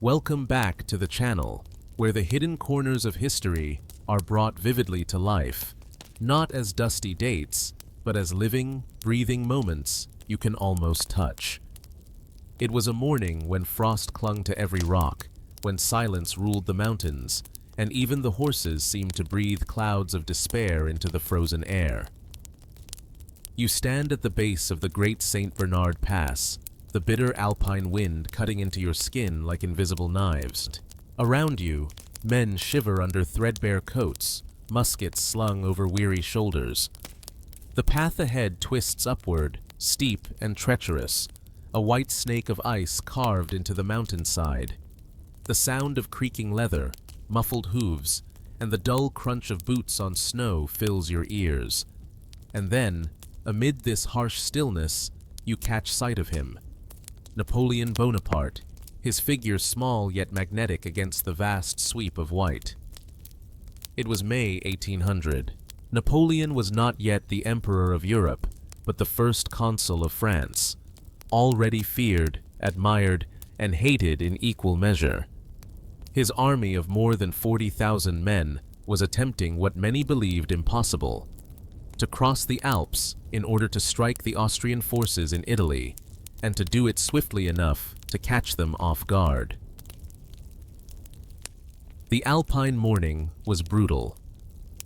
Welcome back to the channel, where the hidden corners of history are brought vividly to life, not as dusty dates, but as living, breathing moments you can almost touch. It was a morning when frost clung to every rock, when silence ruled the mountains, and even the horses seemed to breathe clouds of despair into the frozen air. You stand at the base of the great St. Bernard Pass, the bitter Alpine wind cutting into your skin like invisible knives. Around you, men shiver under threadbare coats, muskets slung over weary shoulders. The path ahead twists upward, steep and treacherous, a white snake of ice carved into the mountainside. The sound of creaking leather, muffled hooves, and the dull crunch of boots on snow fills your ears. And then, amid this harsh stillness, you catch sight of him. Napoleon Bonaparte, his figure small yet magnetic against the vast sweep of white. It was May 1800. Napoleon was not yet the Emperor of Europe, but the first consul of France, already feared, admired, and hated in equal measure. His army of more than 40,000 men was attempting what many believed impossible: to cross the Alps in order to strike the Austrian forces in Italy, and to do it swiftly enough to catch them off guard. The Alpine morning was brutal.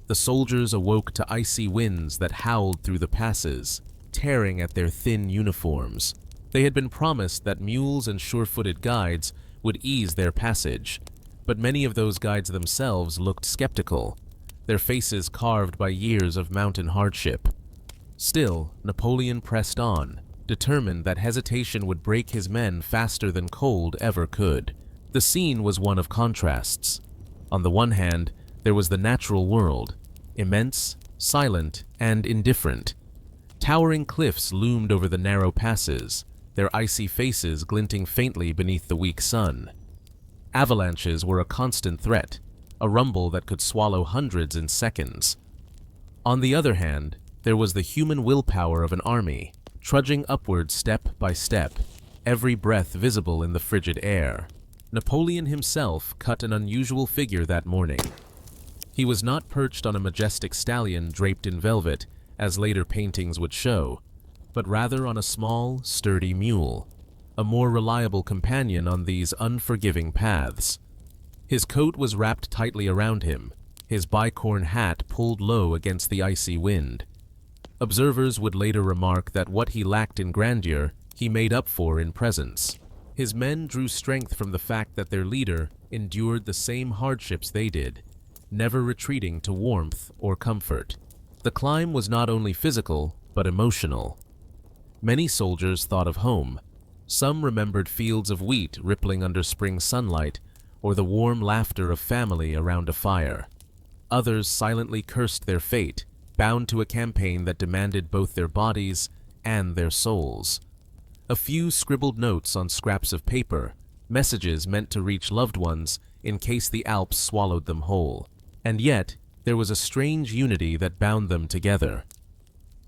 The soldiers awoke to icy winds that howled through the passes, tearing at their thin uniforms. They had been promised that mules and sure-footed guides would ease their passage, but many of those guides themselves looked skeptical, their faces carved by years of mountain hardship. Still, Napoleon pressed on, determined that hesitation would break his men faster than cold ever could. The scene was one of contrasts. On the one hand, there was the natural world, immense, silent, and indifferent. Towering cliffs loomed over the narrow passes, their icy faces glinting faintly beneath the weak sun. Avalanches were a constant threat, a rumble that could swallow hundreds in seconds. On the other hand, there was the human willpower of an army, trudging upward step by step, every breath visible in the frigid air. Napoleon himself cut an unusual figure that morning. He was not perched on a majestic stallion draped in velvet, as later paintings would show, but rather on a small, sturdy mule, a more reliable companion on these unforgiving paths. His coat was wrapped tightly around him, his bicorn hat pulled low against the icy wind. Observers would later remark that what he lacked in grandeur, he made up for in presence. His men drew strength from the fact that their leader endured the same hardships they did, never retreating to warmth or comfort. The climb was not only physical, but emotional. Many soldiers thought of home. Some remembered fields of wheat rippling under spring sunlight, or the warm laughter of family around a fire. Others silently cursed their fate, bound to a campaign that demanded both their bodies and their souls. A few scribbled notes on scraps of paper, messages meant to reach loved ones in case the Alps swallowed them whole. And yet, there was a strange unity that bound them together.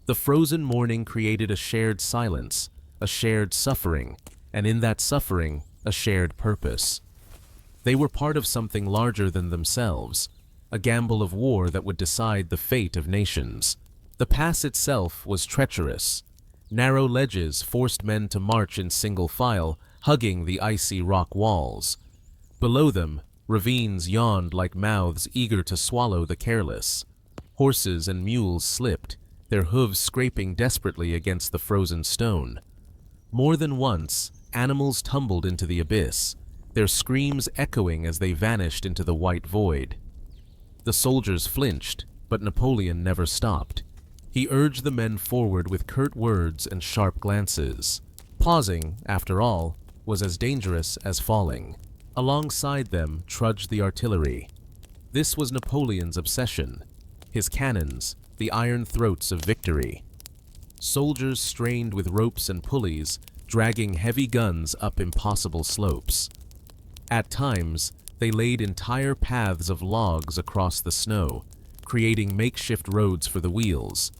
The frozen morning created a shared silence, a shared suffering, and in that suffering, a shared purpose. They were part of something larger than themselves, a gamble of war that would decide the fate of nations. The pass itself was treacherous. Narrow ledges forced men to march in single file, hugging the icy rock walls. Below them, ravines yawned like mouths eager to swallow the careless. Horses and mules slipped, their hooves scraping desperately against the frozen stone. More than once, animals tumbled into the abyss, their screams echoing as they vanished into the white void. The soldiers flinched, but Napoleon never stopped. He urged the men forward with curt words and sharp glances. Pausing, after all, was as dangerous as falling. Alongside them trudged the artillery. This was Napoleon's obsession, his cannons, the iron throats of victory. Soldiers strained with ropes and pulleys, dragging heavy guns up impossible slopes. At times, they laid entire paths of logs across the snow, creating makeshift roads for the wheels.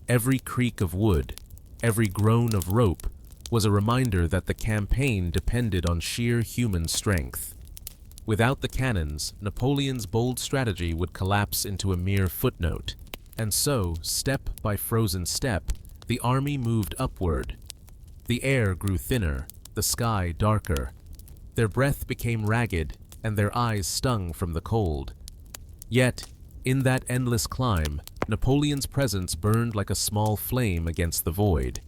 Every creak of wood, every groan of rope, was a reminder that the campaign depended on sheer human strength. Without the cannons, Napoleon's bold strategy would collapse into a mere footnote. And so, step by frozen step, the army moved upward. The air grew thinner, the sky darker. Their breath became ragged, and their eyes stung from the cold. Yet, in that endless climb, Napoleon's presence burned like a small flame against the void.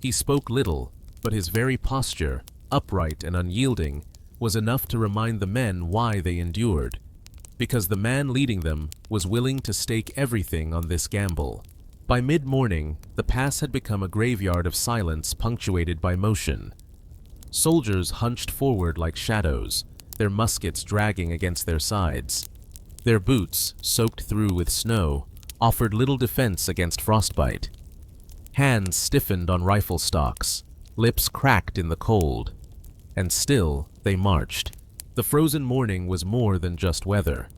He spoke little, but his very posture, upright and unyielding, was enough to remind the men why they endured, because the man leading them was willing to stake everything on this gamble. By mid-morning, the pass had become a graveyard of silence punctuated by motion. Soldiers hunched forward like shadows, their muskets dragging against their sides. Their boots, soaked through with snow, offered little defense against frostbite. Hands stiffened on rifle stocks, lips cracked in the cold. And still, they marched. The frozen morning was more than just weather.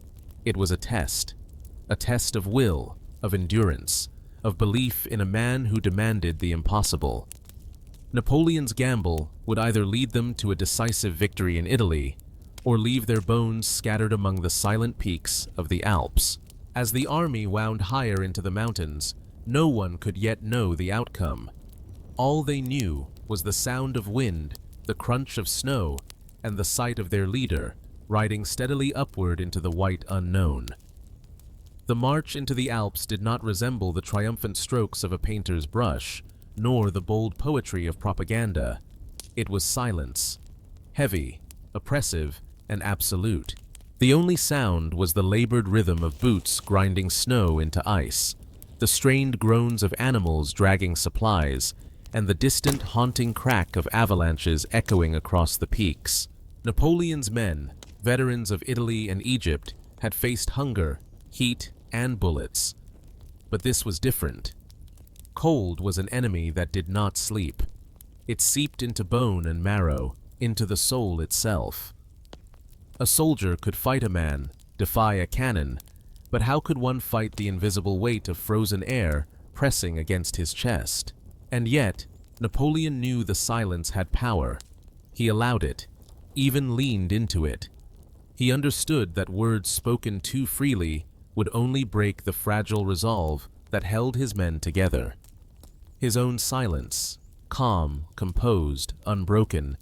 It was a test of will, of endurance, of belief in a man who demanded the impossible. Napoleon's gamble would either lead them to a decisive victory in Italy, or leave their bones scattered among the silent peaks of the Alps. As the army wound higher into the mountains, no one could yet know the outcome. All they knew was the sound of wind, the crunch of snow, and the sight of their leader, riding steadily upward into the white unknown. The march into the Alps did not resemble the triumphant strokes of a painter's brush, nor the bold poetry of propaganda. It was silence, heavy, oppressive, and absolute. The only sound was the labored rhythm of boots grinding snow into ice, the strained groans of animals dragging supplies, and the distant haunting crack of avalanches echoing across the peaks. Napoleon's men, veterans of Italy and Egypt, had faced hunger, heat, and bullets. But this was different. Cold was an enemy that did not sleep. It seeped into bone and marrow, into the soul itself. A soldier could fight a man, defy a cannon, but how could one fight the invisible weight of frozen air pressing against his chest? And yet, Napoleon knew the silence had power. He allowed it, even leaned into it. He understood that words spoken too freely would only break the fragile resolve that held his men together. His own silence, calm, composed, unbroken,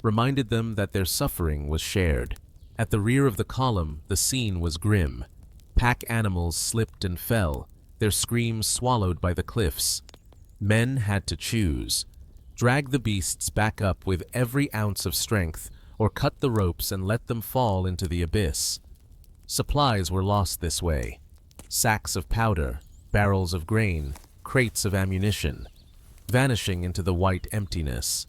reminded them that their suffering was shared. At the rear of the column, the scene was grim. Pack animals slipped and fell, their screams swallowed by the cliffs. Men had to choose: drag the beasts back up with every ounce of strength, or cut the ropes and let them fall into the abyss. Supplies were lost this way: sacks of powder, barrels of grain, crates of ammunition, vanishing into the white emptiness.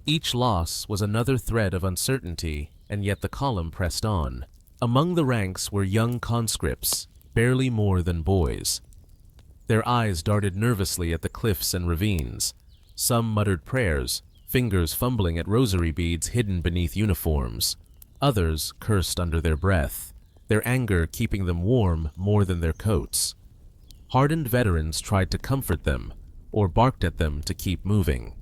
Each loss was another thread of uncertainty, and yet the column pressed on. Among the ranks were young conscripts, barely more than boys. Their eyes darted nervously at the cliffs and ravines. Some muttered prayers, fingers fumbling at rosary beads hidden beneath uniforms. Others cursed under their breath, their anger keeping them warm more than their coats. Hardened veterans tried to comfort them, or barked at them to keep moving.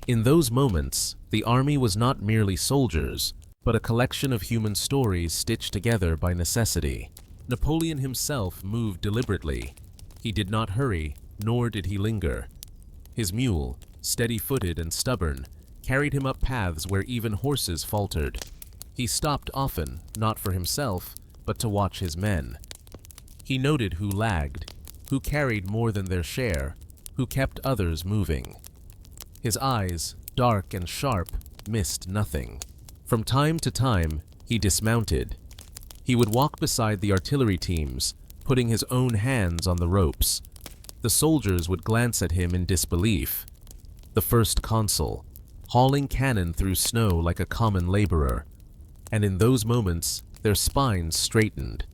In those moments, the army was not merely soldiers, but a collection of human stories stitched together by necessity. Napoleon himself moved deliberately. He did not hurry, nor did he linger. His mule, steady-footed and stubborn, carried him up paths where even horses faltered. He stopped often, not for himself, but to watch his men. He noted who lagged, who carried more than their share, who kept others moving. His eyes, dark and sharp, missed nothing. From time to time, he dismounted. He would walk beside the artillery teams, putting his own hands on the ropes. The soldiers would glance at him in disbelief. The first consul, hauling cannon through snow like a common laborer. And in those moments, their spines straightened.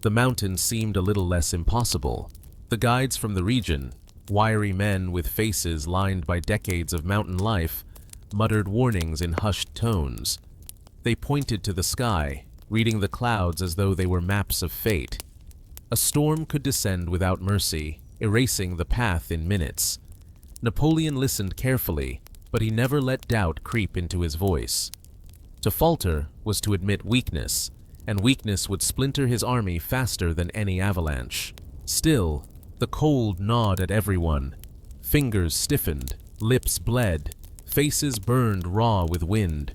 The mountain seemed a little less impossible. The guides from the region, wiry men with faces lined by decades of mountain life, muttered warnings in hushed tones. They pointed to the sky, reading the clouds as though they were maps of fate. A storm could descend without mercy, erasing the path in minutes. Napoleon listened carefully, but he never let doubt creep into his voice. To falter was to admit weakness, and weakness would splinter his army faster than any avalanche. Still, the cold gnawed at everyone. Fingers stiffened, lips bled, faces burned raw with wind.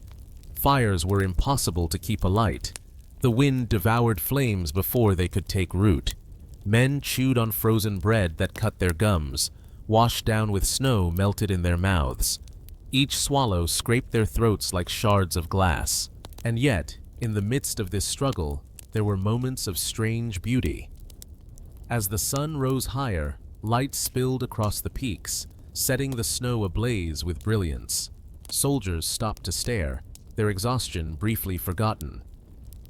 Fires were impossible to keep alight. The wind devoured flames before they could take root. Men chewed on frozen bread that cut their gums, washed down with snow melted in their mouths. Each swallow scraped their throats like shards of glass. And yet, in the midst of this struggle, there were moments of strange beauty. As the sun rose higher, light spilled across the peaks, setting the snow ablaze with brilliance. Soldiers stopped to stare, their exhaustion briefly forgotten.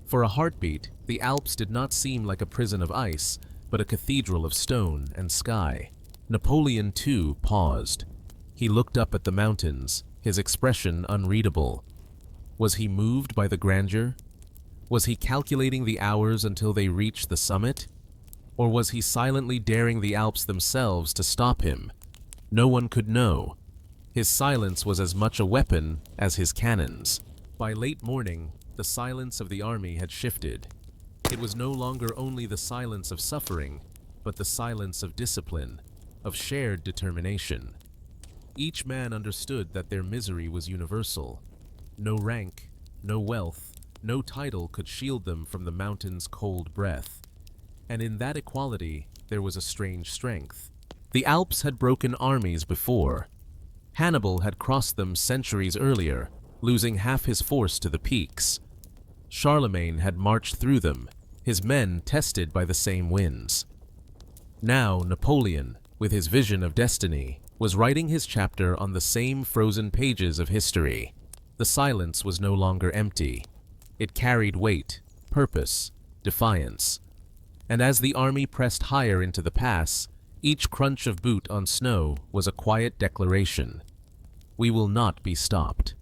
For a heartbeat, the Alps did not seem like a prison of ice, but a cathedral of stone and sky. Napoleon, too, paused. He looked up at the mountains, his expression unreadable. Was he moved by the grandeur? Was he calculating the hours until they reached the summit? Or was he silently daring the Alps themselves to stop him? No one could know. His silence was as much a weapon as his cannons. By late morning, the silence of the army had shifted. It was no longer only the silence of suffering, but the silence of discipline, of shared determination. Each man understood that their misery was universal. No rank, no wealth, no title could shield them from the mountain's cold breath. And in that equality, there was a strange strength. The Alps had broken armies before. Hannibal had crossed them centuries earlier, losing half his force to the peaks. Charlemagne had marched through them, his men tested by the same winds. Now Napoleon, with his vision of destiny, was writing his chapter on the same frozen pages of history. The silence was no longer empty. It carried weight, purpose, defiance. And as the army pressed higher into the pass, each crunch of boot on snow was a quiet declaration. We will not be stopped.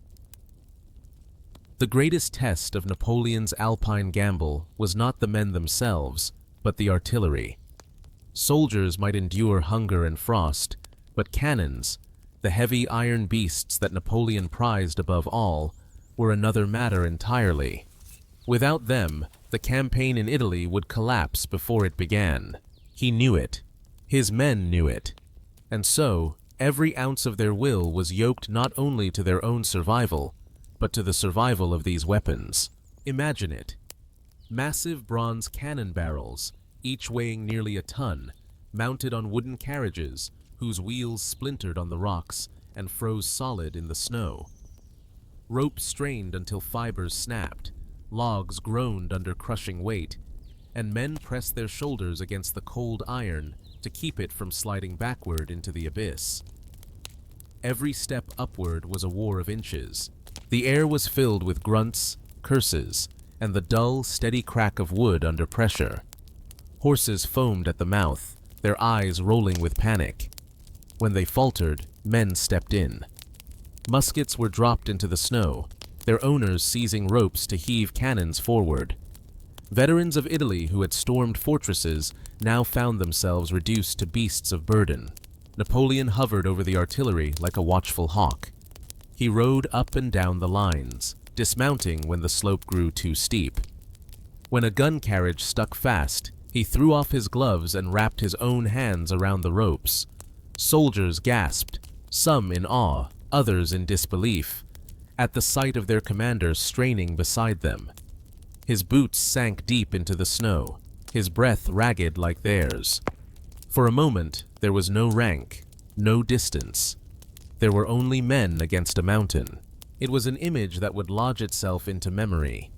The greatest test of Napoleon's Alpine gamble was not the men themselves, but the artillery. Soldiers might endure hunger and frost, but cannons, the heavy iron beasts that Napoleon prized above all, were another matter entirely. Without them, the campaign in Italy would collapse before it began. He knew it. His men knew it. And so, every ounce of their will was yoked not only to their own survival, but to the survival of these weapons. Imagine it. Massive bronze cannon barrels, each weighing nearly a ton, mounted on wooden carriages whose wheels splintered on the rocks and froze solid in the snow. Ropes strained until fibers snapped, logs groaned under crushing weight, and men pressed their shoulders against the cold iron to keep it from sliding backward into the abyss. Every step upward was a war of inches. The air was filled with grunts, curses, and the dull, steady crack of wood under pressure. Horses foamed at the mouth, their eyes rolling with panic. When they faltered, men stepped in. Muskets were dropped into the snow, their owners seizing ropes to heave cannons forward. Veterans of Italy who had stormed fortresses now found themselves reduced to beasts of burden. Napoleon hovered over the artillery like a watchful hawk. He rode up and down the lines, dismounting when the slope grew too steep. When a gun carriage stuck fast, he threw off his gloves and wrapped his own hands around the ropes. Soldiers gasped, some in awe, others in disbelief, at the sight of their commander straining beside them. His boots sank deep into the snow, his breath ragged like theirs. For a moment, there was no rank, no distance. There were only men against a mountain. It was an image that would lodge itself into memory.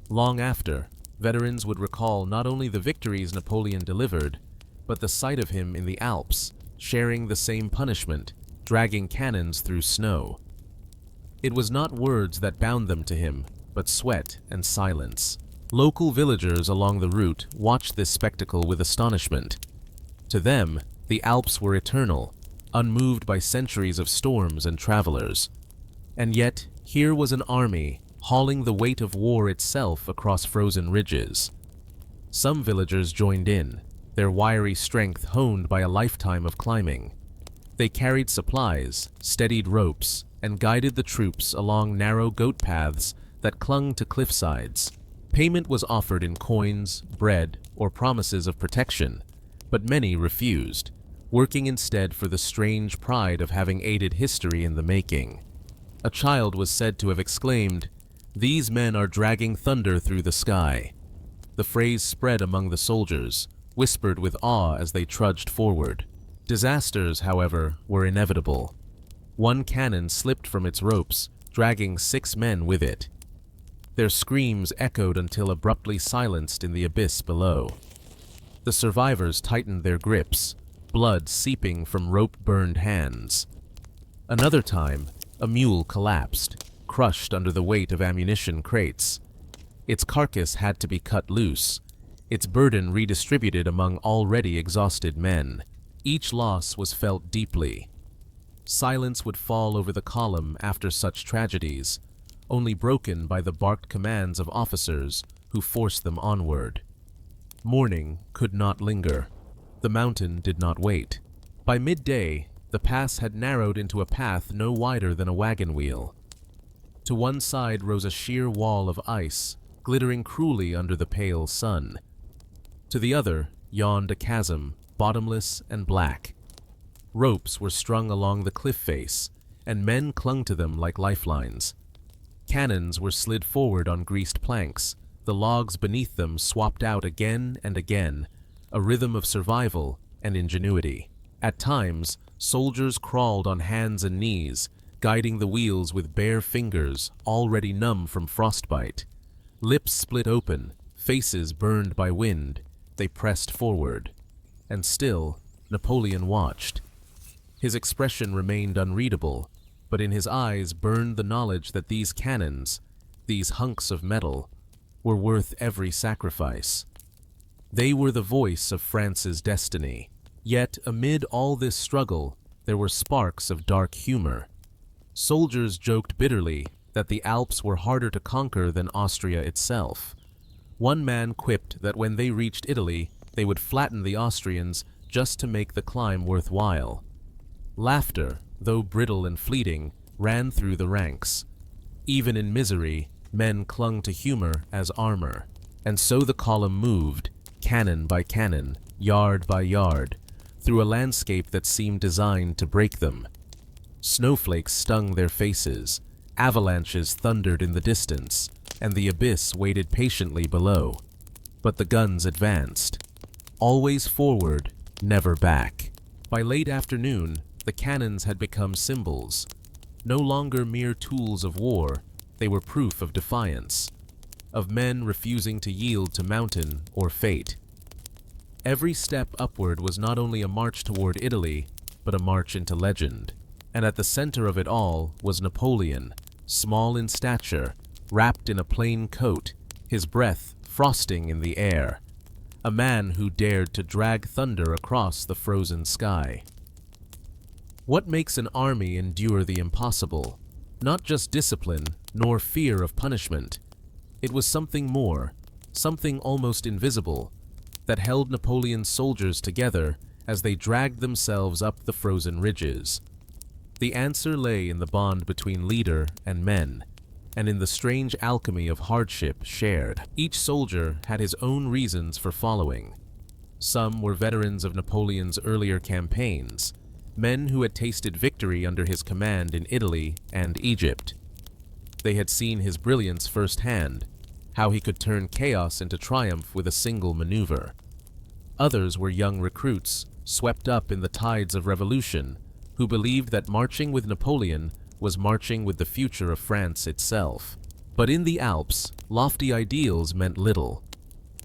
Long after, veterans would recall not only the victories Napoleon delivered, but the sight of him in the Alps, sharing the same punishment, dragging cannons through snow. It was not words that bound them to him, but sweat and silence. Local villagers along the route watched this spectacle with astonishment. To them, the Alps were eternal, unmoved by centuries of storms and travelers. And yet, here was an army, hauling the weight of war itself across frozen ridges. Some villagers joined in, their wiry strength honed by a lifetime of climbing. They carried supplies, steadied ropes, and guided the troops along narrow goat paths that clung to cliff sides. Payment was offered in coins, bread, or promises of protection, but many refused, working instead for the strange pride of having aided history in the making. A child was said to have exclaimed, "These men are dragging thunder through the sky." The phrase spread among the soldiers, whispered with awe as they trudged forward. Disasters, however, were inevitable. One cannon slipped from its ropes, dragging 6 men with it. Their screams echoed until abruptly silenced in the abyss below. The survivors tightened their grips, blood seeping from rope-burned hands. Another time, a mule collapsed, crushed under the weight of ammunition crates. Its carcass had to be cut loose, its burden redistributed among already exhausted men. Each loss was felt deeply. Silence would fall over the column after such tragedies, only broken by the barked commands of officers who forced them onward. Mourning could not linger. The mountain did not wait. By midday, the pass had narrowed into a path no wider than a wagon wheel. To one side rose a sheer wall of ice, glittering cruelly under the pale sun. To the other yawned a chasm, bottomless and black. Ropes were strung along the cliff face, and men clung to them like lifelines. Cannons were slid forward on greased planks, the logs beneath them swapped out again and again, a rhythm of survival and ingenuity. At times, soldiers crawled on hands and knees, guiding the wheels with bare fingers already numb from frostbite. Lips split open, faces burned by wind, they pressed forward. And still, Napoleon watched. His expression remained unreadable, but in his eyes burned the knowledge that these cannons, these hunks of metal, were worth every sacrifice. They were the voice of France's destiny. Yet, amid all this struggle, there were sparks of dark humor. Soldiers joked bitterly that the Alps were harder to conquer than Austria itself. One man quipped that when they reached Italy, they would flatten the Austrians just to make the climb worthwhile. Laughter, though brittle and fleeting, ran through the ranks. Even in misery, men clung to humor as armor. And so the column moved, cannon by cannon, yard by yard, through a landscape that seemed designed to break them. Snowflakes stung their faces, avalanches thundered in the distance, and the abyss waited patiently below. But the guns advanced. Always forward, never back. By late afternoon, the cannons had become symbols. No longer mere tools of war, they were proof of defiance, of men refusing to yield to mountain or fate. Every step upward was not only a march toward Italy, but a march into legend. And at the center of it all was Napoleon, small in stature, wrapped in a plain coat, his breath frosting in the air. A man who dared to drag thunder across the frozen sky. What makes an army endure the impossible? Not just discipline, nor fear of punishment. It was something more, something almost invisible, that held Napoleon's soldiers together as they dragged themselves up the frozen ridges. The answer lay in the bond between leader and men, and in the strange alchemy of hardship shared. Each soldier had his own reasons for following. Some were veterans of Napoleon's earlier campaigns, men who had tasted victory under his command in Italy and Egypt. They had seen his brilliance firsthand, how he could turn chaos into triumph with a single maneuver. Others were young recruits, swept up in the tides of revolution, who believed that marching with Napoleon was marching with the future of France itself. But in the Alps, lofty ideals meant little.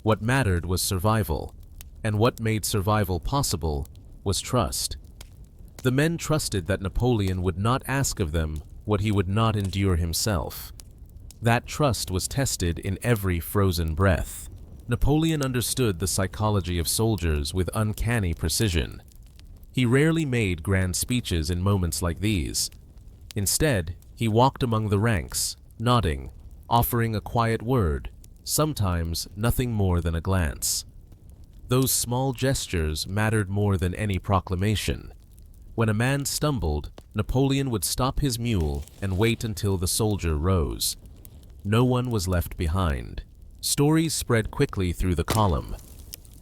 What mattered was survival, and what made survival possible was trust. The men trusted that Napoleon would not ask of them what he would not endure himself. That trust was tested in every frozen breath. Napoleon understood the psychology of soldiers with uncanny precision. He rarely made grand speeches in moments like these. Instead, he walked among the ranks, nodding, offering a quiet word, sometimes nothing more than a glance. Those small gestures mattered more than any proclamation. When a man stumbled, Napoleon would stop his mule and wait until the soldier rose. No one was left behind. Stories spread quickly through the column.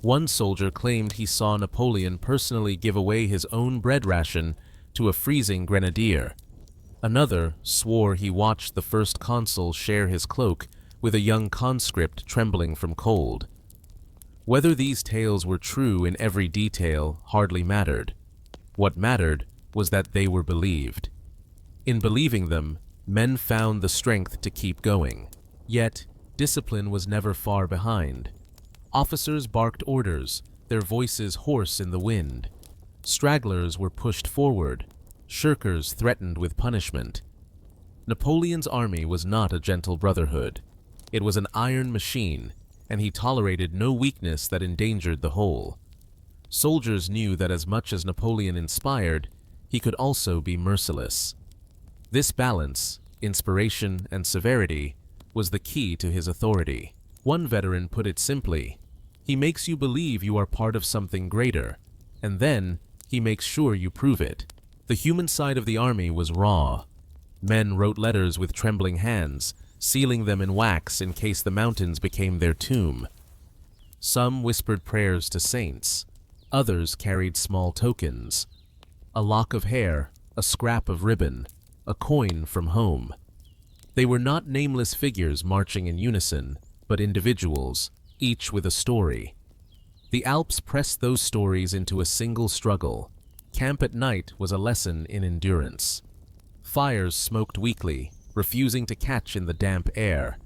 One soldier claimed he saw Napoleon personally give away his own bread ration to a freezing grenadier. Another swore he watched the first consul share his cloak with a young conscript trembling from cold. Whether these tales were true in every detail hardly mattered. What mattered was that they were believed. In believing them, men found the strength to keep going. Yet, discipline was never far behind. Officers barked orders, their voices hoarse in the wind. Stragglers were pushed forward, shirkers threatened with punishment. Napoleon's army was not a gentle brotherhood. It was an iron machine, and he tolerated no weakness that endangered the whole. Soldiers knew that as much as Napoleon inspired, he could also be merciless. This balance, inspiration and severity, was the key to his authority. One veteran put it simply, "He makes you believe you are part of something greater, and then he makes sure you prove it." The human side of the army was raw. Men wrote letters with trembling hands, sealing them in wax in case the mountains became their tomb. Some whispered prayers to saints. Others carried small tokens. A lock of hair, a scrap of ribbon, a coin from home. They were not nameless figures marching in unison, but individuals, each with a story. The Alps pressed those stories into a single struggle. Camp at night was a lesson in endurance. Fires smoked weakly, refusing to catch in the damp air.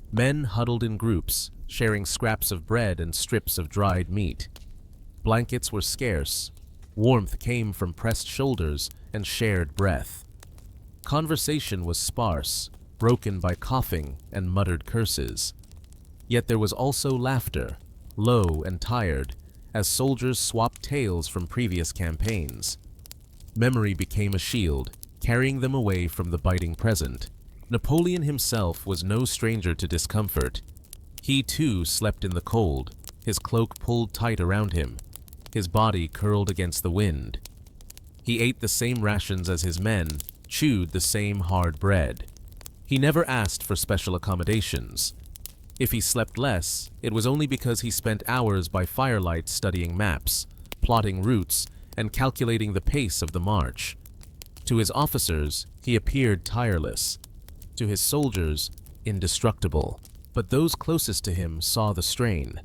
Men huddled in groups, sharing scraps of bread and strips of dried meat. Blankets were scarce. Warmth came from pressed shoulders and shared breath. Conversation was sparse, broken by coughing and muttered curses. Yet there was also laughter, low and tired, as soldiers swapped tales from previous campaigns. Memory became a shield, carrying them away from the biting present. Napoleon himself was no stranger to discomfort. He too slept in the cold, his cloak pulled tight around him, his body curled against the wind. He ate the same rations as his men, chewed the same hard bread. He never asked for special accommodations. If he slept less, it was only because he spent hours by firelight studying maps, plotting routes, and calculating the pace of the march. To his officers, he appeared tireless. To his soldiers, indestructible. But those closest to him saw the strain.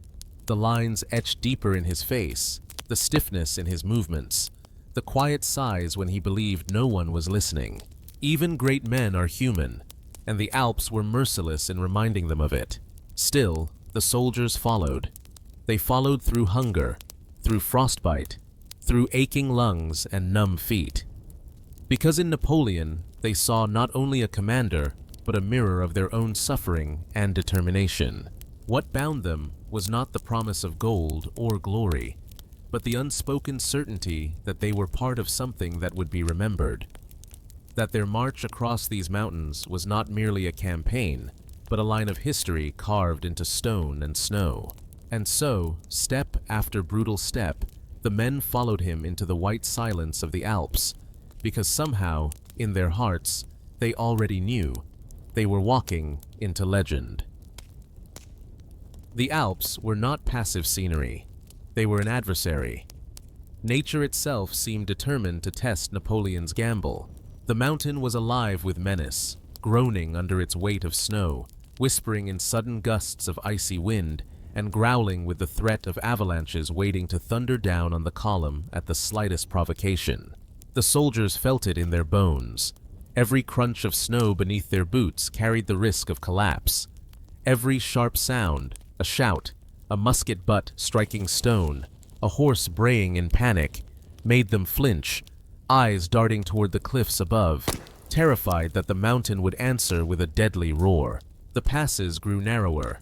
The lines etched deeper in his face, the stiffness in his movements, the quiet sighs when he believed no one was listening. Even great men are human, and the Alps were merciless in reminding them of it. Still, the soldiers followed. They followed through hunger, through frostbite, through aching lungs and numb feet. Because in Napoleon, they saw not only a commander, but a mirror of their own suffering and determination. What bound them was not the promise of gold or glory, but the unspoken certainty that they were part of something that would be remembered. That their march across these mountains was not merely a campaign, but a line of history carved into stone and snow. And so, step after brutal step, the men followed him into the white silence of the Alps, because somehow, in their hearts, they already knew they were walking into legend. The Alps were not passive scenery. They were an adversary. Nature itself seemed determined to test Napoleon's gamble. The mountain was alive with menace, groaning under its weight of snow, whispering in sudden gusts of icy wind, and growling with the threat of avalanches waiting to thunder down on the column at the slightest provocation. The soldiers felt it in their bones. Every crunch of snow beneath their boots carried the risk of collapse. Every sharp sound, a shout, a musket butt striking stone, a horse braying in panic, made them flinch, eyes darting toward the cliffs above, terrified that the mountain would answer with a deadly roar. The passes grew narrower.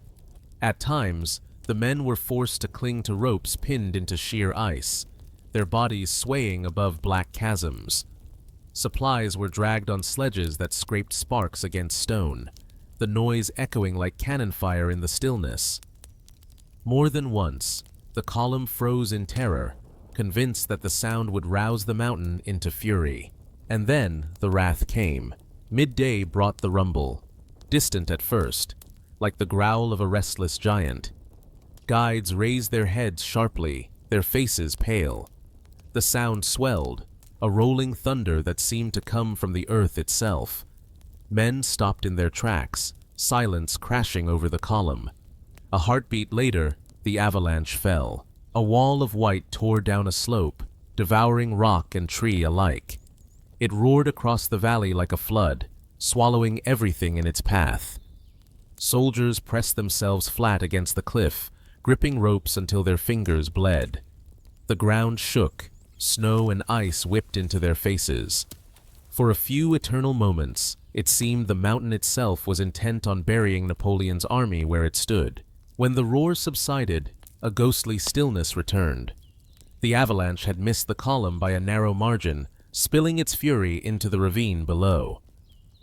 At times, the men were forced to cling to ropes pinned into sheer ice, their bodies swaying above black chasms. Supplies were dragged on sledges that scraped sparks against stone, the noise echoing like cannon fire in the stillness. More than once, the column froze in terror, convinced that the sound would rouse the mountain into fury. And then the wrath came. Midday brought the rumble, distant at first, like the growl of a restless giant. Guides raised their heads sharply, their faces pale. The sound swelled, a rolling thunder that seemed to come from the earth itself. Men stopped in their tracks, silence crashing over the column. A heartbeat later, the avalanche fell. A wall of white tore down a slope, devouring rock and tree alike. It roared across the valley like a flood, swallowing everything in its path. Soldiers pressed themselves flat against the cliff, gripping ropes until their fingers bled. The ground shook, snow and ice whipped into their faces. For a few eternal moments, it seemed the mountain itself was intent on burying Napoleon's army where it stood. When the roar subsided, a ghostly stillness returned. The avalanche had missed the column by a narrow margin, spilling its fury into the ravine below.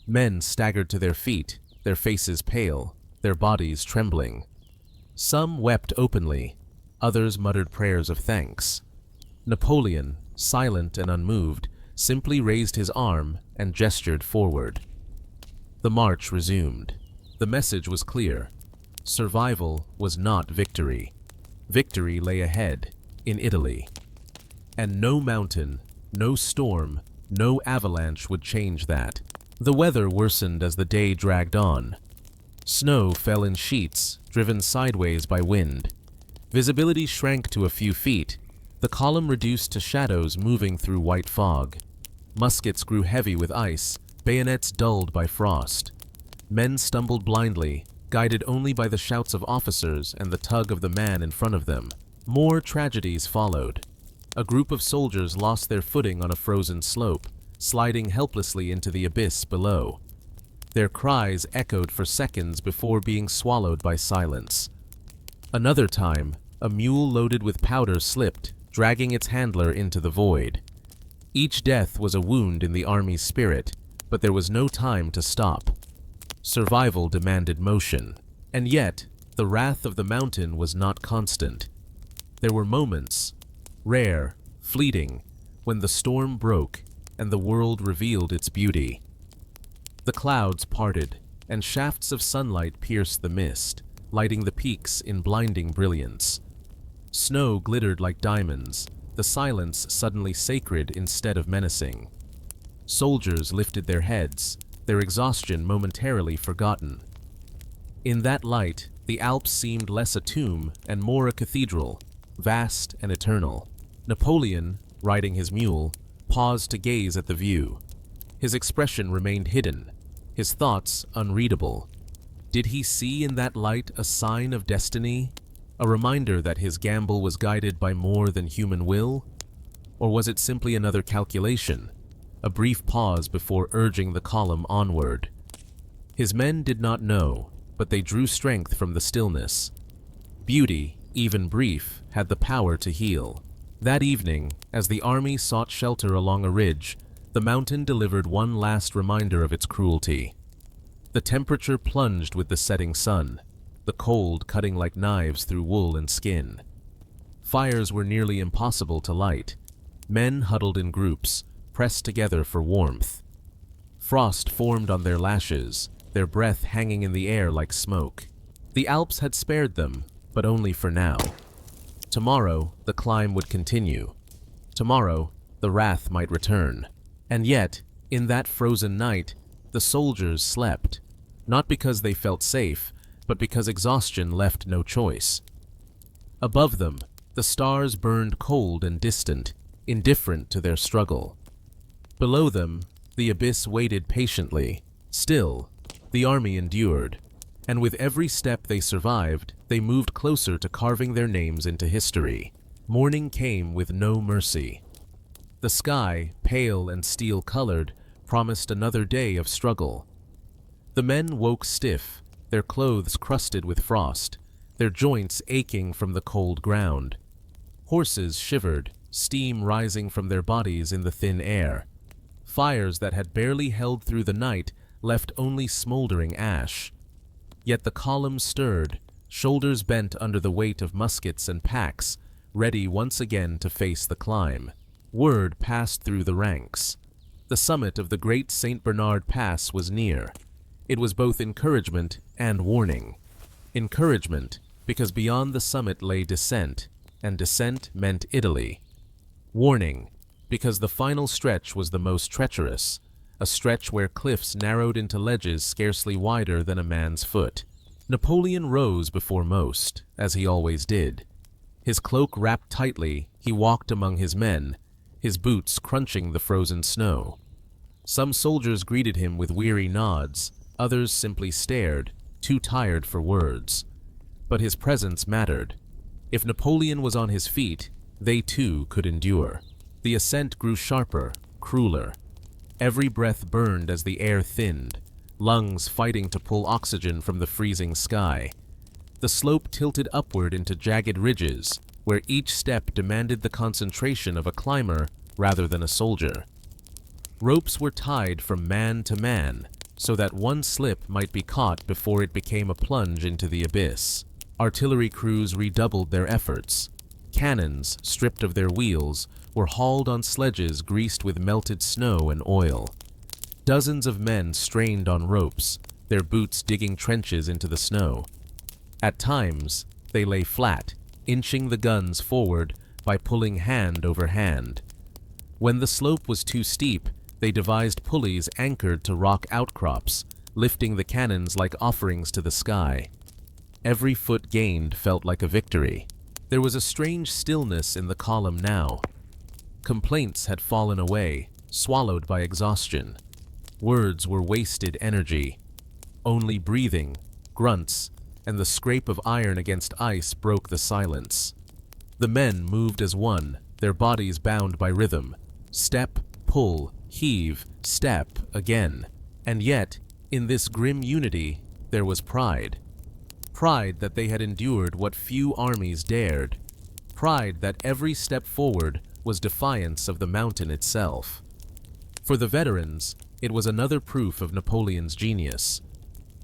Men staggered to their feet, their faces pale, their bodies trembling. Some wept openly, others muttered prayers of thanks. Napoleon, silent and unmoved, simply raised his arm and gestured forward. The march resumed. The message was clear. Survival was not victory. Victory lay ahead, in Italy. And no mountain, no storm, no avalanche would change that. The weather worsened as the day dragged on. Snow fell in sheets, driven sideways by wind. Visibility shrank to a few feet, the column reduced to shadows moving through white fog. Muskets grew heavy with ice, bayonets dulled by frost. Men stumbled blindly, guided only by the shouts of officers and the tug of the man in front of them. More tragedies followed. A group of soldiers lost their footing on a frozen slope, sliding helplessly into the abyss below. Their cries echoed for seconds before being swallowed by silence. Another time, a mule loaded with powder slipped, dragging its handler into the void. Each death was a wound in the army's spirit, but there was no time to stop. Survival demanded motion, and yet the wrath of the mountain was not constant. There were moments, rare, fleeting, when the storm broke and the world revealed its beauty. The clouds parted, and shafts of sunlight pierced the mist, lighting the peaks in blinding brilliance. Snow glittered like diamonds, the silence suddenly sacred instead of menacing. Soldiers lifted their heads, their exhaustion momentarily forgotten. In that light, the Alps seemed less a tomb and more a cathedral, vast and eternal. Napoleon, riding his mule, paused to gaze at the view. His expression remained hidden, his thoughts unreadable. Did he see in that light a sign of destiny? A reminder that his gamble was guided by more than human will? Or was it simply another calculation, a brief pause before urging the column onward? His men did not know, but they drew strength from the stillness. Beauty, even brief, had the power to heal. That evening, as the army sought shelter along a ridge, the mountain delivered one last reminder of its cruelty. The temperature plunged with the setting sun, the cold cutting like knives through wool and skin. Fires were nearly impossible to light. Men huddled in groups, pressed together for warmth. Frost formed on their lashes, their breath hanging in the air like smoke. The Alps had spared them, but only for now. Tomorrow, the climb would continue. Tomorrow, the wrath might return. And yet, in that frozen night, the soldiers slept, not because they felt safe, but because exhaustion left no choice. Above them, the stars burned cold and distant, indifferent to their struggle. Below them, the abyss waited patiently. Still, the army endured, and with every step they survived, they moved closer to carving their names into history. Morning came with no mercy. The sky, pale and steel-colored, promised another day of struggle. The men woke stiff, their clothes crusted with frost, their joints aching from the cold ground. Horses shivered, steam rising from their bodies in the thin air. Fires that had barely held through the night left only smoldering ash. Yet the column stirred, shoulders bent under the weight of muskets and packs, ready once again to face the climb. Word passed through the ranks. The summit of the Great St. Bernard Pass was near. It was both encouragement and warning. Encouragement, because beyond the summit lay descent, and descent meant Italy. Warning, because the final stretch was the most treacherous, a stretch where cliffs narrowed into ledges scarcely wider than a man's foot. Napoleon rose before most, as he always did. His cloak wrapped tightly, he walked among his men, his boots crunching the frozen snow. Some soldiers greeted him with weary nods, others simply stared, too tired for words. But his presence mattered. If Napoleon was on his feet, they too could endure. The ascent grew sharper, crueler. Every breath burned as the air thinned, lungs fighting to pull oxygen from the freezing sky. The slope tilted upward into jagged ridges, where each step demanded the concentration of a climber rather than a soldier. Ropes were tied from man to man, so that one slip might be caught before it became a plunge into the abyss. Artillery crews redoubled their efforts. Cannons, stripped of their wheels, were hauled on sledges greased with melted snow and oil. Dozens of men strained on ropes, their boots digging trenches into the snow. At times, they lay flat, inching the guns forward by pulling hand over hand. When the slope was too steep, they devised pulleys anchored to rock outcrops, lifting the cannons like offerings to the sky. Every foot gained felt like a victory. There was a strange stillness in the column now. Complaints had fallen away, swallowed by exhaustion. Words were wasted energy. Only breathing, grunts, and the scrape of iron against ice broke the silence. The men moved as one, their bodies bound by rhythm. Step, pull, heave, step, again. And yet, in this grim unity, there was pride. Pride that they had endured what few armies dared. Pride that every step forward was defiance of the mountain itself. For the veterans, it was another proof of Napoleon's genius.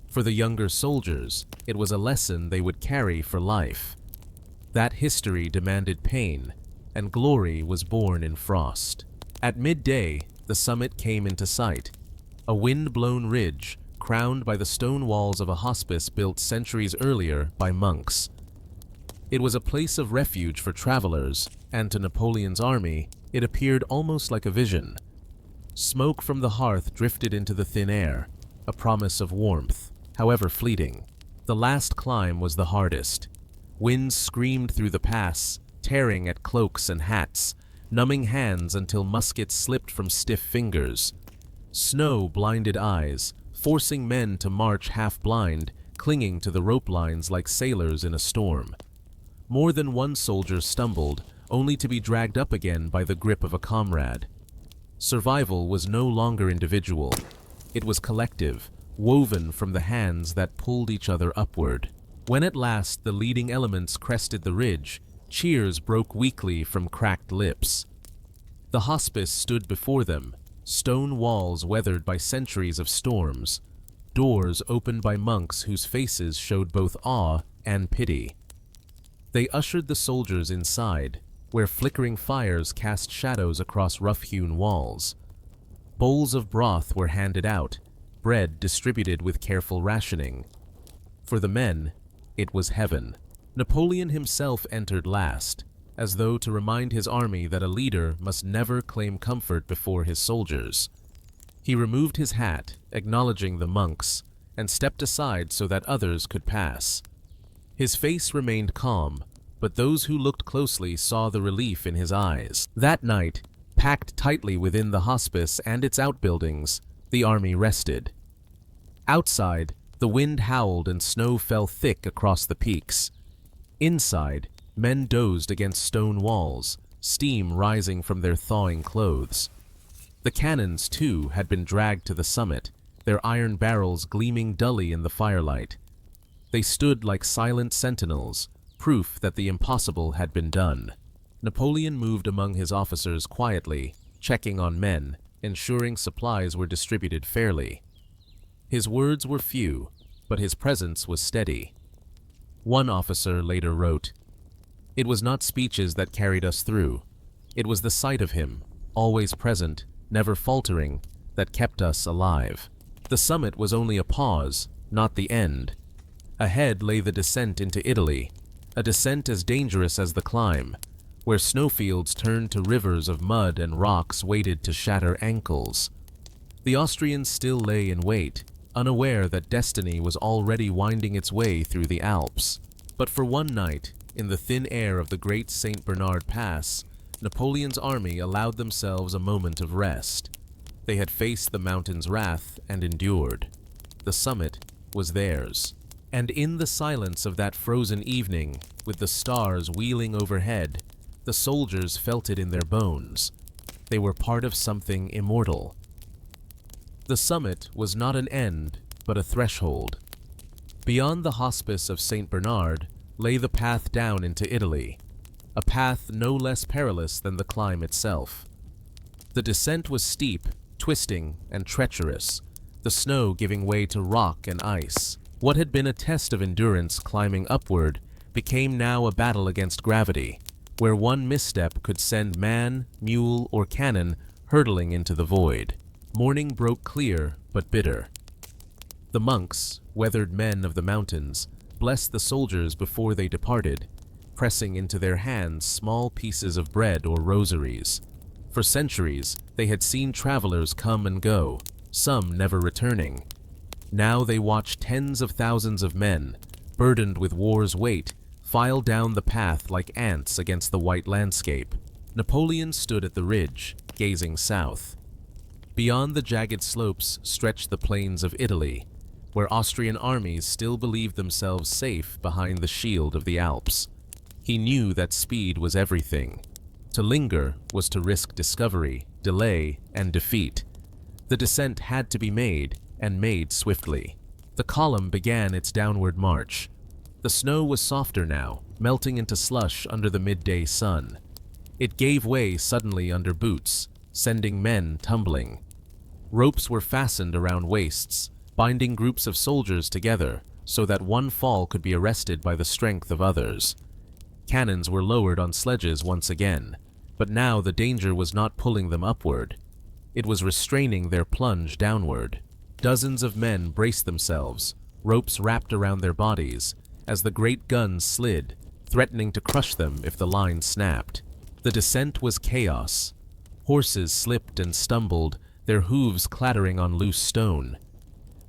For the younger soldiers, it was a lesson they would carry for life. That history demanded pain, and glory was born in frost. At midday, the summit came into sight. A wind-blown ridge, crowned by the stone walls of a hospice built centuries earlier by monks. It was a place of refuge for travelers, and to Napoleon's army, it appeared almost like a vision. Smoke from the hearth drifted into the thin air, a promise of warmth, however fleeting. The last climb was the hardest. Winds screamed through the pass, tearing at cloaks and hats, numbing hands until muskets slipped from stiff fingers. Snow blinded eyes, forcing men to march half-blind, clinging to the rope lines like sailors in a storm. More than one soldier stumbled, only to be dragged up again by the grip of a comrade. Survival was no longer individual. It was collective, woven from the hands that pulled each other upward. When at last the leading elements crested the ridge, cheers broke weakly from cracked lips. The hospice stood before them, stone walls weathered by centuries of storms, doors opened by monks whose faces showed both awe and pity. They ushered the soldiers inside, where flickering fires cast shadows across rough-hewn walls. Bowls of broth were handed out, bread distributed with careful rationing. For the men, it was heaven. Napoleon himself entered last, as though to remind his army that a leader must never claim comfort before his soldiers. He removed his hat, acknowledging the monks, and stepped aside so that others could pass. His face remained calm, but those who looked closely saw the relief in his eyes. That night, packed tightly within the hospice and its outbuildings, the army rested. Outside, the wind howled and snow fell thick across the peaks. Inside, men dozed against stone walls, steam rising from their thawing clothes. The cannons, too, had been dragged to the summit, their iron barrels gleaming dully in the firelight. They stood like silent sentinels, proof that the impossible had been done. Napoleon moved among his officers quietly, checking on men, ensuring supplies were distributed fairly. His words were few, but his presence was steady. One officer later wrote, It was not speeches that carried us through. It was the sight of him, always present, never faltering, that kept us alive. The summit was only a pause, not the end. Ahead lay the descent into Italy, a descent as dangerous as the climb, where snowfields turned to rivers of mud and rocks weighted to shatter ankles. The Austrians still lay in wait, unaware that destiny was already winding its way through the Alps. But for one night, in the thin air of the great St. Bernard Pass, Napoleon's army allowed themselves a moment of rest. They had faced the mountain's wrath and endured. The summit was theirs. And in the silence of that frozen evening, with the stars wheeling overhead, the soldiers felt it in their bones. They were part of something immortal. The summit was not an end, but a threshold. Beyond the hospice of St. Bernard lay the path down into Italy, a path no less perilous than the climb itself. The descent was steep, twisting, and treacherous, the snow giving way to rock and ice. What had been a test of endurance climbing upward became now a battle against gravity, where one misstep could send man, mule, or cannon hurtling into the void. Morning broke clear but bitter. The monks, weathered men of the mountains, blessed the soldiers before they departed, pressing into their hands small pieces of bread or rosaries. For centuries, they had seen travelers come and go, some never returning. Now they watched tens of thousands of men, burdened with war's weight, file down the path like ants against the white landscape. Napoleon stood at the ridge, gazing south. Beyond the jagged slopes stretched the plains of Italy, where Austrian armies still believed themselves safe behind the shield of the Alps. He knew that speed was everything. To linger was to risk discovery, delay, and defeat. The descent had to be made, and made swiftly. The column began its downward march. The snow was softer now, melting into slush under the midday sun. It gave way suddenly under boots, sending men tumbling. Ropes were fastened around waists, binding groups of soldiers together so that one fall could be arrested by the strength of others. Cannons were lowered on sledges once again, but now the danger was not pulling them upward. It was restraining their plunge downward. Dozens of men braced themselves, ropes wrapped around their bodies, as the great guns slid, threatening to crush them if the line snapped. The descent was chaos. Horses slipped and stumbled, their hooves clattering on loose stone.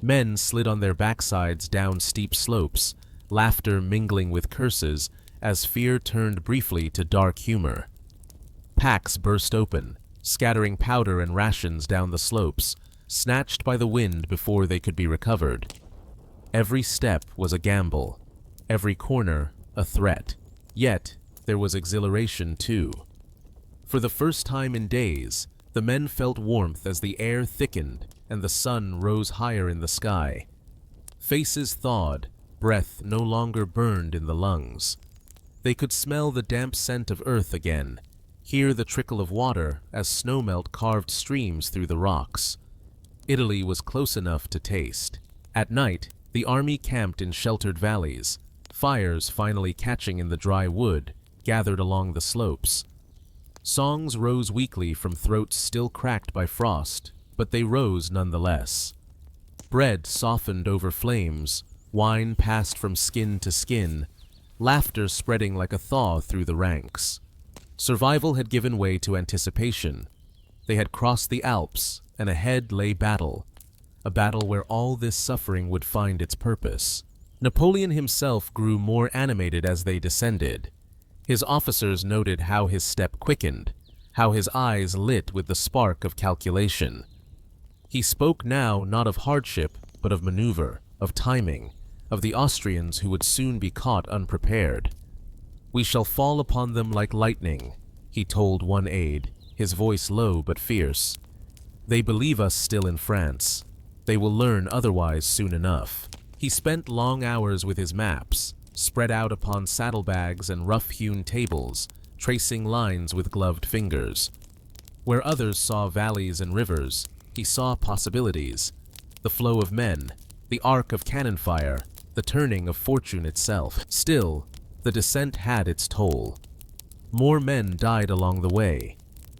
Men slid on their backsides down steep slopes, laughter mingling with curses as fear turned briefly to dark humor. Packs burst open, scattering powder and rations down the slopes, snatched by the wind before they could be recovered. Every step was a gamble, every corner a threat. Yet there was exhilaration too. For the first time in days, the men felt warmth as the air thickened and the sun rose higher in the sky. Faces thawed, breath no longer burned in the lungs. They could smell the damp scent of earth again, hear the trickle of water as snowmelt carved streams through the rocks. Italy was close enough to taste. At night, the army camped in sheltered valleys, fires finally catching in the dry wood gathered along the slopes. Songs rose weakly from throats still cracked by frost, but they rose nonetheless. Bread softened over flames, wine passed from skin to skin, laughter spreading like a thaw through the ranks. Survival had given way to anticipation. They had crossed the Alps, and ahead lay battle, a battle where all this suffering would find its purpose. Napoleon himself grew more animated as they descended. His officers noted how his step quickened, how his eyes lit with the spark of calculation. He spoke now not of hardship, but of maneuver, of timing, of the Austrians who would soon be caught unprepared. "We shall fall upon them like lightning," he told one aide, his voice low but fierce. "They believe us still in France. They will learn otherwise soon enough." He spent long hours with his maps, spread out upon saddlebags and rough-hewn tables, tracing lines with gloved fingers. Where others saw valleys and rivers, he saw possibilities. The flow of men, the arc of cannon fire, the turning of fortune itself. Still, the descent had its toll. More men died along the way.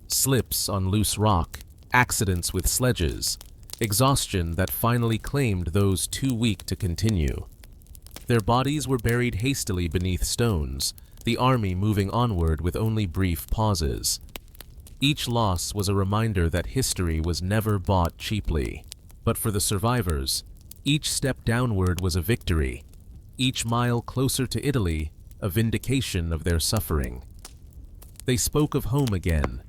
Slips on loose rock, accidents with sledges, exhaustion that finally claimed those too weak to continue. Their bodies were buried hastily beneath stones, the army moving onward with only brief pauses. Each loss was a reminder that history was never bought cheaply. But for the survivors, each step downward was a victory, each mile closer to Italy a vindication of their suffering. They spoke of home again,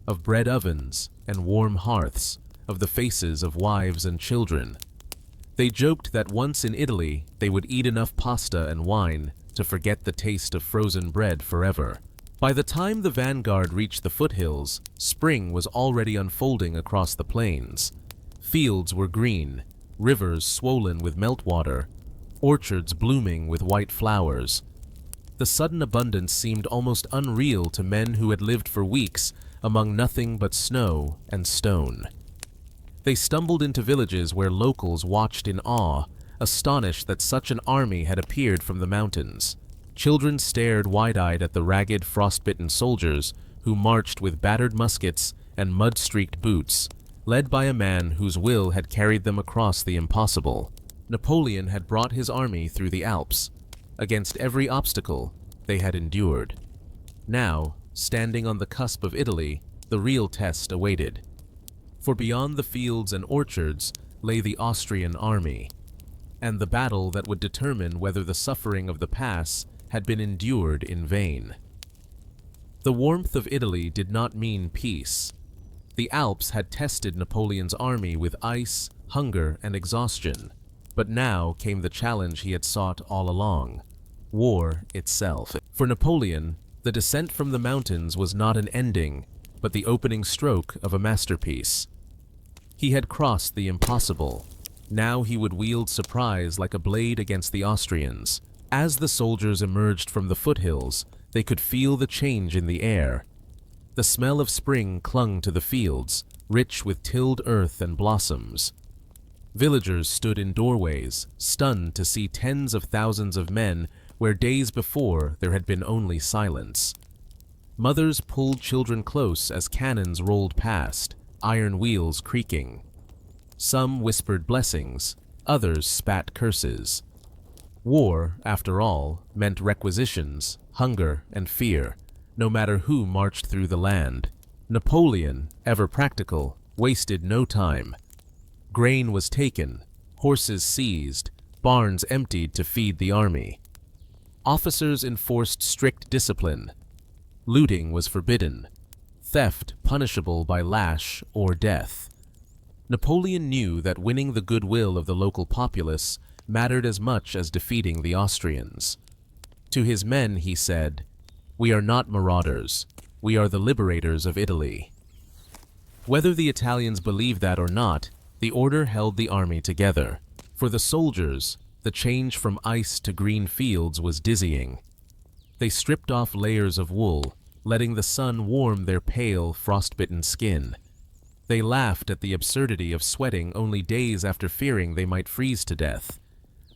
of bread ovens and warm hearths, of the faces of wives and children. They joked that once in Italy they would eat enough pasta and wine to forget the taste of frozen bread forever. By the time the vanguard reached the foothills, spring was already unfolding across the plains. Fields were green, rivers swollen with meltwater, orchards blooming with white flowers. The sudden abundance seemed almost unreal to men who had lived for weeks among nothing but snow and stone. They stumbled into villages where locals watched in awe, astonished that such an army had appeared from the mountains. Children stared wide-eyed at the ragged, frost-bitten soldiers who marched with battered muskets and mud-streaked boots, led by a man whose will had carried them across the impossible. Napoleon had brought his army through the Alps. Against every obstacle, they had endured. Now, standing on the cusp of Italy, the real test awaited. For beyond the fields and orchards lay the Austrian army, and the battle that would determine whether the suffering of the pass had been endured in vain. The warmth of Italy did not mean peace. The Alps had tested Napoleon's army with ice, hunger, and exhaustion, but now came the challenge he had sought all along: war itself. For Napoleon, the descent from the mountains was not an ending, but the opening stroke of a masterpiece. He had crossed the impossible. Now he would wield surprise like a blade against the Austrians. As the soldiers emerged from the foothills, they could feel the change in the air. The smell of spring clung to the fields, rich with tilled earth and blossoms. Villagers stood in doorways, stunned to see tens of thousands of men where days before there had been only silence. Mothers pulled children close as cannons rolled past, iron wheels creaking. Some whispered blessings, others spat curses. War, after all, meant requisitions, hunger, and fear, no matter who marched through the land. Napoleon, ever practical, wasted no time. Grain was taken, horses seized, barns emptied to feed the army. Officers enforced strict discipline. Looting was forbidden, theft punishable by lash or death. Napoleon knew that winning the goodwill of the local populace mattered as much as defeating the Austrians. To his men he said, "We are not marauders. We are the liberators of Italy." Whether the Italians believed that or not, the order held the army together. For the soldiers, the change from ice to green fields was dizzying. They stripped off layers of wool, letting the sun warm their pale, frostbitten skin. They laughed at the absurdity of sweating only days after fearing they might freeze to death.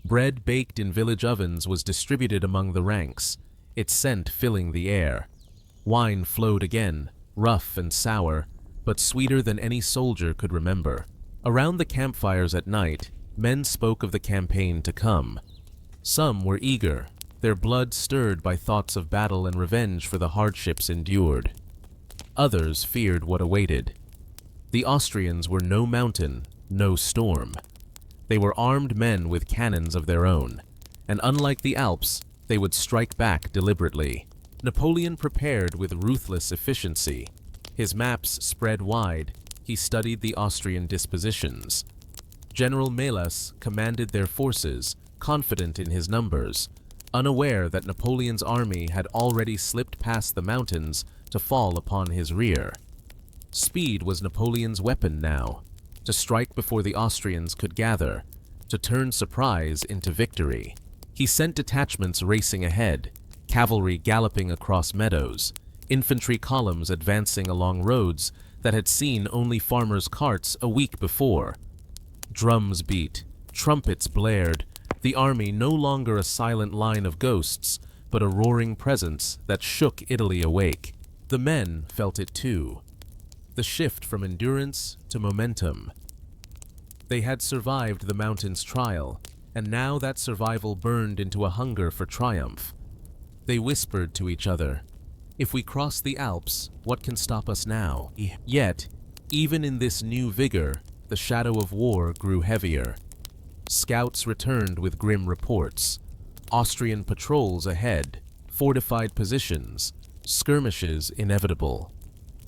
Bread baked in village ovens was distributed among the ranks, its scent filling the air. Wine flowed again, rough and sour, but sweeter than any soldier could remember. Around the campfires at night, men spoke of the campaign to come. Some were eager, their blood stirred by thoughts of battle and revenge for the hardships endured. Others feared what awaited. The Austrians were no mountain, no storm. They were armed men with cannons of their own, and unlike the Alps, they would strike back deliberately. Napoleon prepared with ruthless efficiency. His maps spread wide, he studied the Austrian dispositions. General Melas commanded their forces, confident in his numbers, unaware that Napoleon's army had already slipped past the mountains to fall upon his rear. Speed was Napoleon's weapon now, to strike before the Austrians could gather, to turn surprise into victory. He sent detachments racing ahead, cavalry galloping across meadows, infantry columns advancing along roads that had seen only farmers' carts a week before. Drums beat, trumpets blared, the army no longer a silent line of ghosts, but a roaring presence that shook Italy awake. The men felt it too. The shift from endurance to momentum. They had survived the mountain's trial, and now that survival burned into a hunger for triumph. They whispered to each other, "If we cross the Alps, what can stop us now?" Yet, even in this new vigor, the shadow of war grew heavier. Scouts returned with grim reports. Austrian patrols ahead, fortified positions, skirmishes inevitable.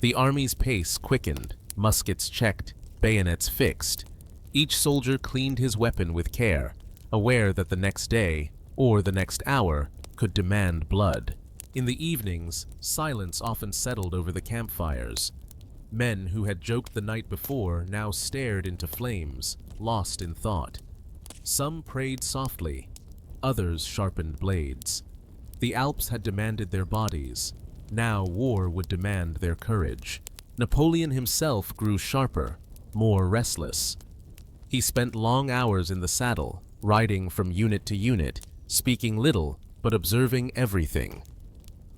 The army's pace quickened, muskets checked, bayonets fixed. Each soldier cleaned his weapon with care, aware that the next day, or the next hour, could demand blood. In the evenings, silence often settled over the campfires. Men who had joked the night before now stared into flames, lost in thought. Some prayed softly, others sharpened blades. The Alps had demanded their bodies. Now war would demand their courage. Napoleon himself grew sharper, more restless. He spent long hours in the saddle, riding from unit to unit, speaking little but observing everything.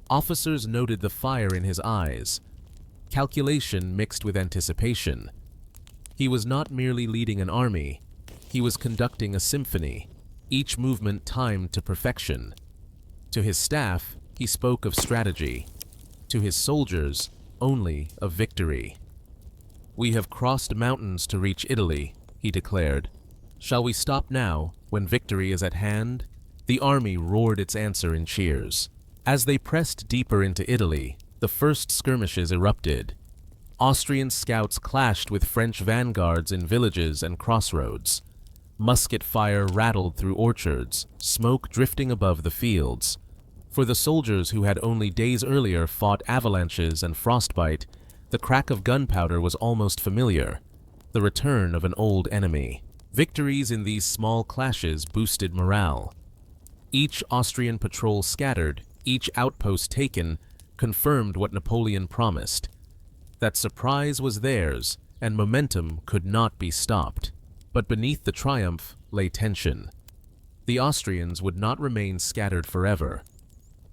Officers noted the fire in his eyes, calculation mixed with anticipation. He was not merely leading an army, he was conducting a symphony, each movement timed to perfection. To his staff, he spoke of strategy. To his soldiers, only of victory. "We have crossed mountains to reach Italy," he declared. "Shall we stop now, when victory is at hand?" The army roared its answer in cheers. As they pressed deeper into Italy, the first skirmishes erupted. Austrian scouts clashed with French vanguards in villages and crossroads. Musket fire rattled through orchards, smoke drifting above the fields. For the soldiers who had only days earlier fought avalanches and frostbite, the crack of gunpowder was almost familiar, the return of an old enemy. Victories in these small clashes boosted morale. Each Austrian patrol scattered, each outpost taken, confirmed what Napoleon promised, that surprise was theirs and momentum could not be stopped. But beneath the triumph lay tension. The Austrians would not remain scattered forever.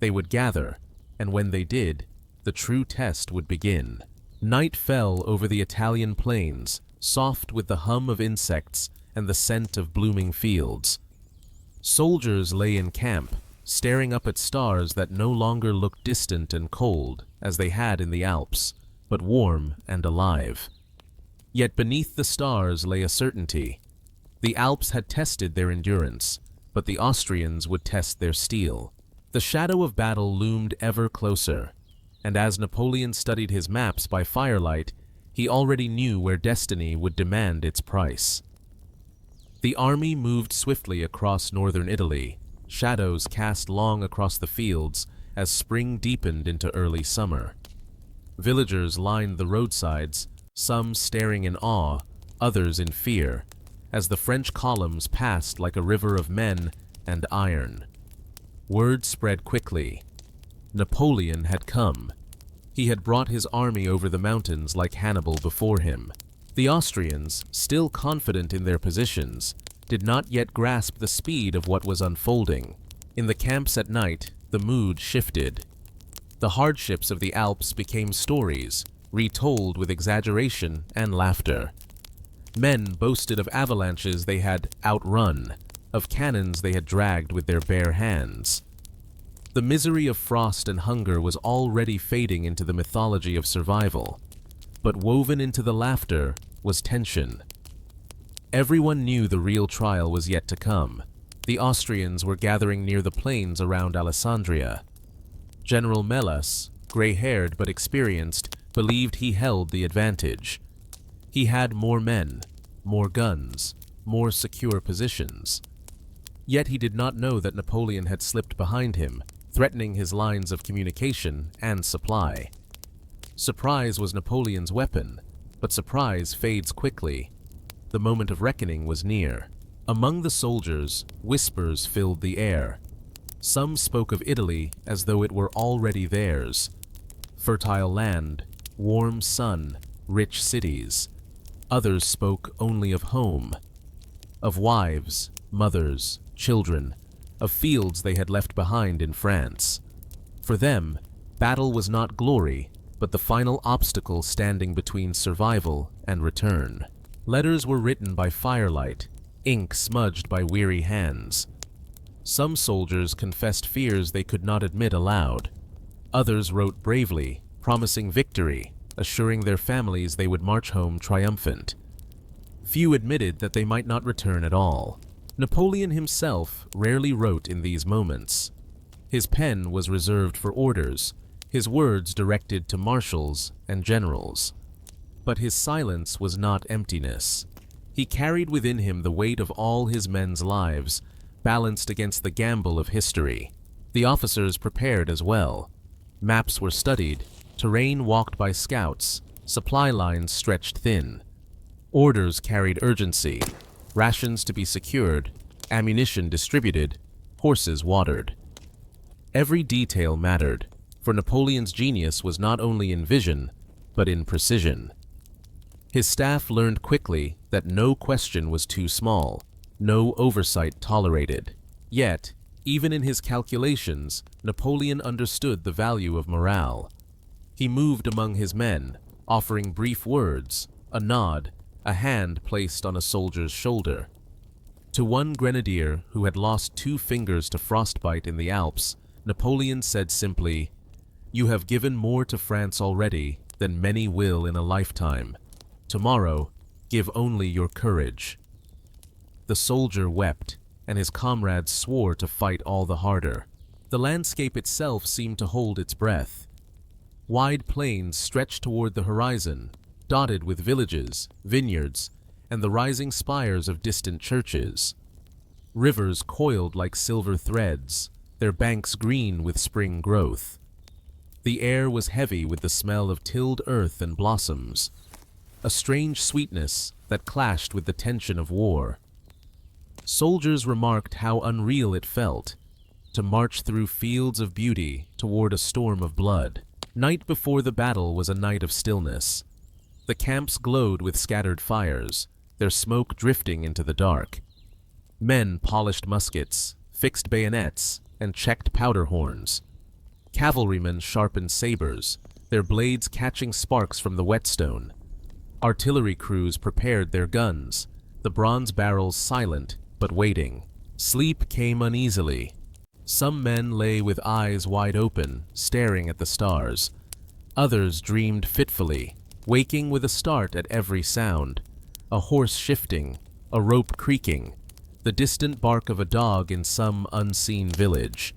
They would gather, and when they did, the true test would begin. Night fell over the Italian plains, soft with the hum of insects and the scent of blooming fields. Soldiers lay in camp, staring up at stars that no longer looked distant and cold, as they had in the Alps, but warm and alive. Yet beneath the stars lay a certainty. The Alps had tested their endurance, but the Austrians would test their steel. The shadow of battle loomed ever closer, and as Napoleon studied his maps by firelight, he already knew where destiny would demand its price. The army moved swiftly across northern Italy, shadows cast long across the fields as spring deepened into early summer. Villagers lined the roadsides, some staring in awe, others in fear, as the French columns passed like a river of men and iron. Word spread quickly. Napoleon had come. He had brought his army over the mountains like Hannibal before him. The Austrians, still confident in their positions, did not yet grasp the speed of what was unfolding. In the camps at night, the mood shifted. The hardships of the Alps became stories, retold with exaggeration and laughter. Men boasted of avalanches they had outrun, of cannons they had dragged with their bare hands. The misery of frost and hunger was already fading into the mythology of survival, but woven into the laughter was tension. Everyone knew the real trial was yet to come. The Austrians were gathering near the plains around Alessandria. General Melas, gray-haired but experienced, believed he held the advantage. He had more men, more guns, more secure positions. Yet he did not know that Napoleon had slipped behind him, threatening his lines of communication and supply. Surprise was Napoleon's weapon, but surprise fades quickly. The moment of reckoning was near. Among the soldiers, whispers filled the air. Some spoke of Italy as though it were already theirs. Fertile land, warm sun, rich cities. Others spoke only of home, of wives, mothers, children, of fields they had left behind in France. For them, battle was not glory, but the final obstacle standing between survival and return. Letters were written by firelight, ink smudged by weary hands. Some soldiers confessed fears they could not admit aloud. Others wrote bravely, promising victory, assuring their families they would march home triumphant. Few admitted that they might not return at all. Napoleon himself rarely wrote in these moments. His pen was reserved for orders, his words directed to marshals and generals. But his silence was not emptiness. He carried within him the weight of all his men's lives, balanced against the gamble of history. The officers prepared as well. Maps were studied, terrain walked by scouts, supply lines stretched thin. Orders carried urgency, rations to be secured, ammunition distributed, horses watered. Every detail mattered, for Napoleon's genius was not only in vision, but in precision. His staff learned quickly that no question was too small, no oversight tolerated. Yet, even in his calculations, Napoleon understood the value of morale. He moved among his men, offering brief words, a nod, a hand placed on a soldier's shoulder. To one grenadier who had lost 2 fingers to frostbite in the Alps, Napoleon said simply, "You have given more to France already than many will in a lifetime. Tomorrow, give only your courage." The soldier wept, and his comrades swore to fight all the harder. The landscape itself seemed to hold its breath. Wide plains stretched toward the horizon, dotted with villages, vineyards, and the rising spires of distant churches. Rivers coiled like silver threads, their banks green with spring growth. The air was heavy with the smell of tilled earth and blossoms, a strange sweetness that clashed with the tension of war. Soldiers remarked how unreal it felt to march through fields of beauty toward a storm of blood. Night before the battle was a night of stillness. The camps glowed with scattered fires, their smoke drifting into the dark. Men polished muskets, fixed bayonets, and checked powder horns. Cavalrymen sharpened sabers, their blades catching sparks from the whetstone. Artillery crews prepared their guns, the bronze barrels silent but waiting. Sleep came uneasily. Some men lay with eyes wide open, staring at the stars. Others dreamed fitfully, waking with a start at every sound. A horse shifting, a rope creaking, the distant bark of a dog in some unseen village.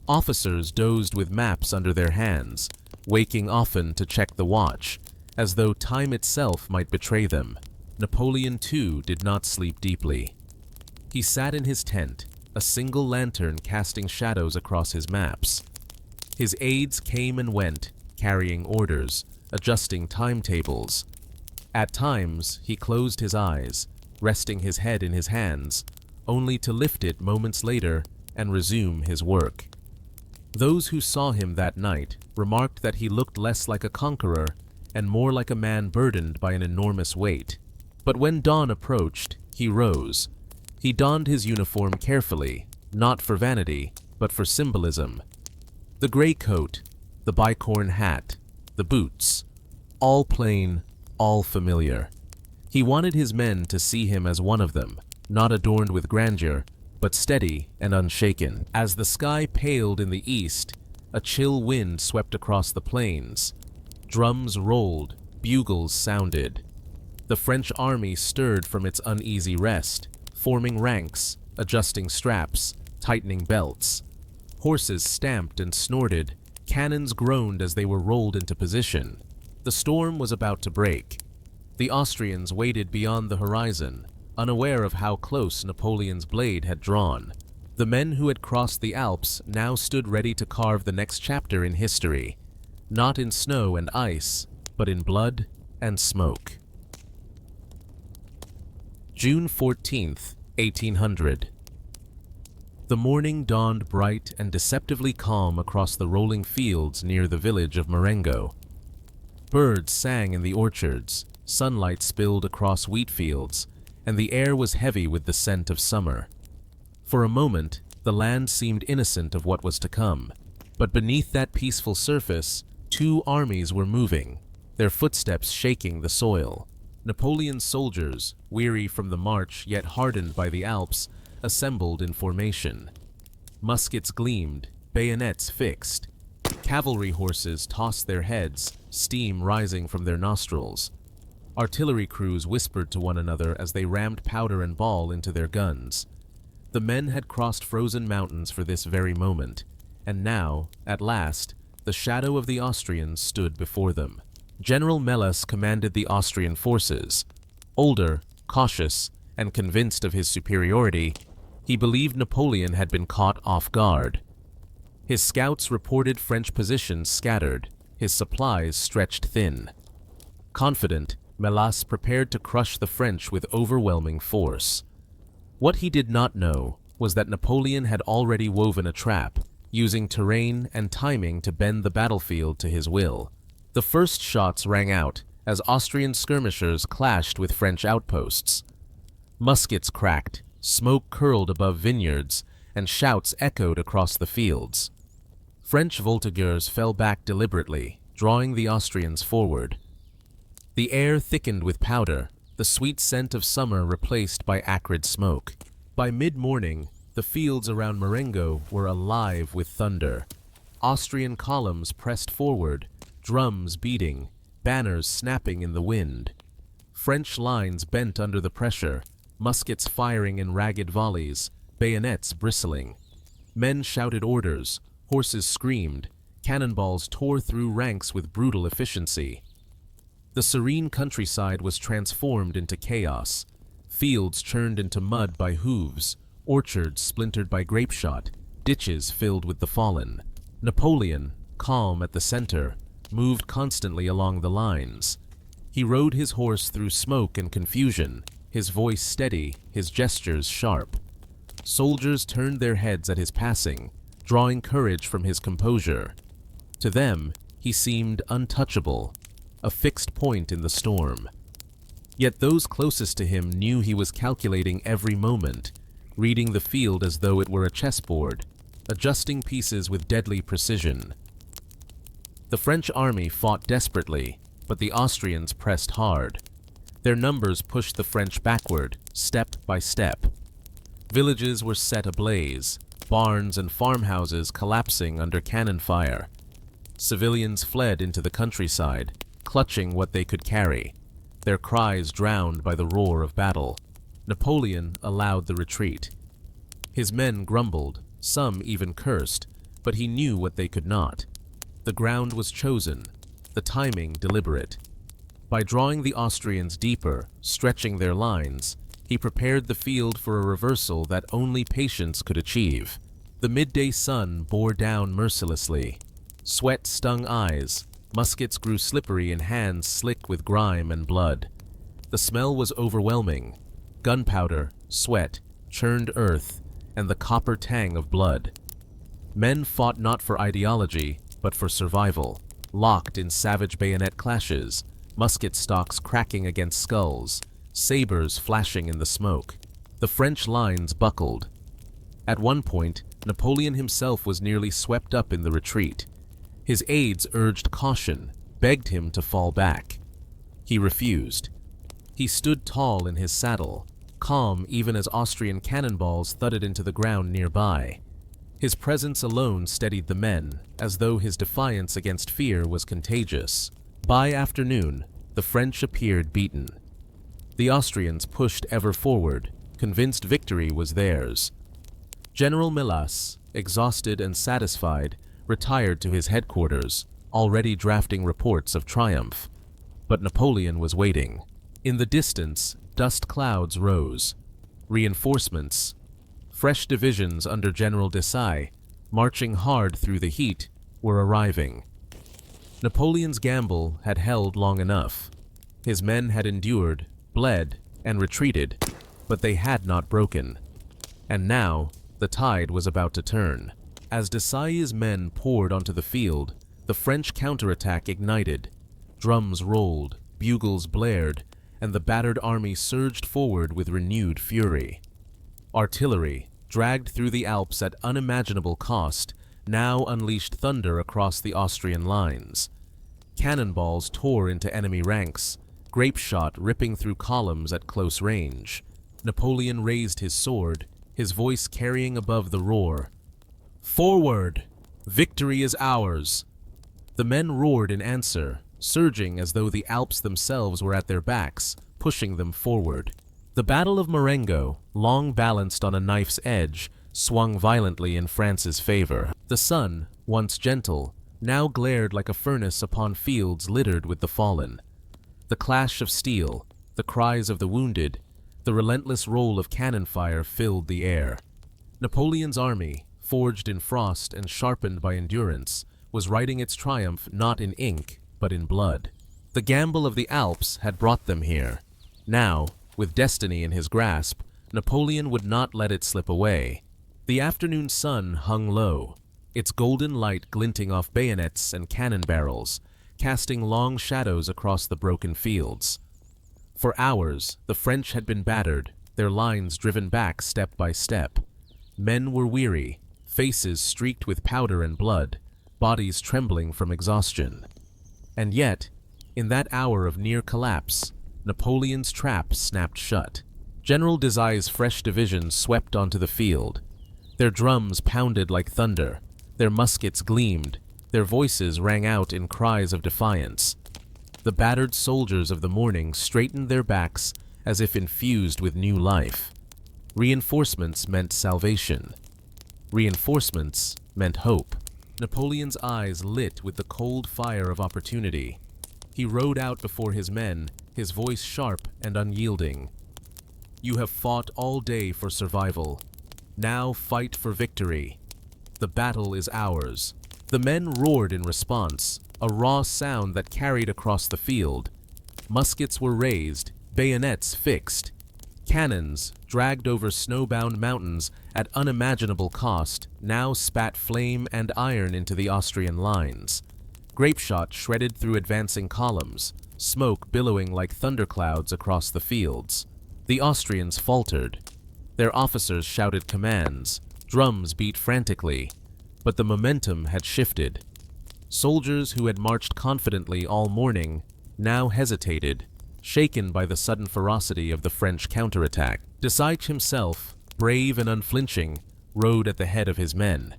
Officers dozed with maps under their hands, waking often to check the watch, as though time itself might betray them. Napoleon, too, did not sleep deeply. He sat in his tent, a single lantern casting shadows across his maps. His aides came and went, carrying orders, adjusting timetables. At times, he closed his eyes, resting his head in his hands, only to lift it moments later and resume his work. Those who saw him that night remarked that he looked less like a conqueror and more like a man burdened by an enormous weight. But when dawn approached, he rose. He donned his uniform carefully, not for vanity, but for symbolism. The gray coat, the bicorn hat, the boots, all plain, all familiar. He wanted his men to see him as one of them, not adorned with grandeur, but steady and unshaken. As the sky paled in the east, a chill wind swept across the plains. Drums rolled, bugles sounded. The French army stirred from its uneasy rest, forming ranks, adjusting straps, tightening belts. Horses stamped and snorted, cannons groaned as they were rolled into position. The storm was about to break. The Austrians waited beyond the horizon, unaware of how close Napoleon's blade had drawn. The men who had crossed the Alps now stood ready to carve the next chapter in history, not in snow and ice, but in blood and smoke. June 14th, 1800. The morning dawned bright and deceptively calm across the rolling fields near the village of Marengo. Birds sang in the orchards, sunlight spilled across wheat fields, and the air was heavy with the scent of summer. For a moment, The land seemed innocent of what was to come. But beneath that peaceful surface, two armies were moving, their footsteps shaking the soil. Napoleon's soldiers, weary from the march yet hardened by the Alps, assembled in formation. Muskets gleamed, bayonets fixed. Cavalry horses tossed their heads, steam rising from their nostrils. Artillery crews whispered to one another as they rammed powder and ball into their guns. The men had crossed frozen mountains for this very moment, and now, at last, the shadow of the Austrians stood before them. General Melas commanded the Austrian forces. Older, cautious, and convinced of his superiority, he believed Napoleon had been caught off guard. His scouts reported French positions scattered, his supplies stretched thin. Confident, Melas prepared to crush the French with overwhelming force. What he did not know was that Napoleon had already woven a trap, using terrain and timing to bend the battlefield to his will. The first shots rang out as Austrian skirmishers clashed with French outposts. Muskets cracked, smoke curled above vineyards, and shouts echoed across the fields. French voltigeurs fell back deliberately, drawing the Austrians forward. The air thickened with powder, the sweet scent of summer replaced by acrid smoke. By mid-morning, the fields around Marengo were alive with thunder. Austrian columns pressed forward, drums beating, banners snapping in the wind. French lines bent under the pressure, muskets firing in ragged volleys, bayonets bristling. Men shouted orders, horses screamed, cannonballs tore through ranks with brutal efficiency. The serene countryside was transformed into chaos. Fields churned into mud by hooves, orchards splintered by grape shot, ditches filled with the fallen. Napoleon, calm at the center, moved constantly along the lines. He rode his horse through smoke and confusion, his voice steady, his gestures sharp. Soldiers turned their heads at his passing, drawing courage from his composure. To them, he seemed untouchable, a fixed point in the storm. Yet those closest to him knew he was calculating every moment, reading the field as though it were a chessboard, adjusting pieces with deadly precision. The French army fought desperately, but the Austrians pressed hard. Their numbers pushed the French backward, step by step. Villages were set ablaze, barns and farmhouses collapsing under cannon fire. Civilians fled into the countryside, clutching what they could carry, their cries drowned by the roar of battle. Napoleon allowed the retreat. His men grumbled, some even cursed, but he knew what they could not. The ground was chosen, the timing deliberate. By drawing the Austrians deeper, stretching their lines, he prepared the field for a reversal that only patience could achieve. The midday sun bore down mercilessly. Sweat stung eyes, muskets grew slippery in hands slick with grime and blood. The smell was overwhelming. Gunpowder, sweat, churned earth, and the copper tang of blood. Men fought not for ideology, but for survival, locked in savage bayonet clashes, musket stocks cracking against skulls, sabers flashing in the smoke. The French lines buckled. At one point, Napoleon himself was nearly swept up in the retreat. His aides urged caution, begged him to fall back. He refused. He stood tall in his saddle, calm even as Austrian cannonballs thudded into the ground nearby. His presence alone steadied the men, as though his defiance against fear was contagious. By afternoon, the French appeared beaten. The Austrians pushed ever forward, convinced victory was theirs. General Melas, exhausted and satisfied, retired to his headquarters, already drafting reports of triumph. But Napoleon was waiting. In the distance, dust clouds rose. Reinforcements, fresh divisions under General Desai, marching hard through the heat, were arriving. Napoleon's gamble had held long enough. His men had endured, bled, and retreated, but they had not broken. And now, the tide was about to turn. As Desai's men poured onto the field, the French counterattack ignited. Drums rolled, bugles blared, and the battered army surged forward with renewed fury. Artillery, dragged through the Alps at unimaginable cost, now unleashed thunder across the Austrian lines. Cannonballs tore into enemy ranks, grape shot ripping through columns at close range. Napoleon raised his sword, his voice carrying above the roar. "Forward! Victory is ours!" The men roared in answer, surging as though the Alps themselves were at their backs, pushing them forward. The Battle of Marengo, long balanced on a knife's edge, swung violently in France's favor. The sun, once gentle, now glared like a furnace upon fields littered with the fallen. The clash of steel, the cries of the wounded, the relentless roll of cannon fire filled the air. Napoleon's army, forged in frost and sharpened by endurance, was writing its triumph not in ink, but in blood. The gamble of the Alps had brought them here. Now, with destiny in his grasp, Napoleon would not let it slip away. The afternoon sun hung low, its golden light glinting off bayonets and cannon barrels, casting long shadows across the broken fields. For hours, the French had been battered, their lines driven back step by step. Men were weary, faces streaked with powder and blood, bodies trembling from exhaustion. And yet, in that hour of near collapse, Napoleon's trap snapped shut. General Desailles' fresh division swept onto the field. Their drums pounded like thunder, their muskets gleamed, their voices rang out in cries of defiance. The battered soldiers of the morning straightened their backs as if infused with new life. Reinforcements meant salvation. Reinforcements meant hope. Napoleon's eyes lit with the cold fire of opportunity. He rode out before his men, his voice sharp and unyielding. "You have fought all day for survival. Now fight for victory. The battle is ours." The men roared in response, a raw sound that carried across the field. Muskets were raised, bayonets fixed. Cannons, dragged over snowbound mountains at unimaginable cost, now spat flame and iron into the Austrian lines. Grapeshot shredded through advancing columns, smoke billowing like thunderclouds across the fields. The Austrians faltered. Their officers shouted commands, drums beat frantically, but the momentum had shifted. Soldiers who had marched confidently all morning now hesitated, shaken by the sudden ferocity of the French counterattack. Desailles himself, brave and unflinching, rode at the head of his men.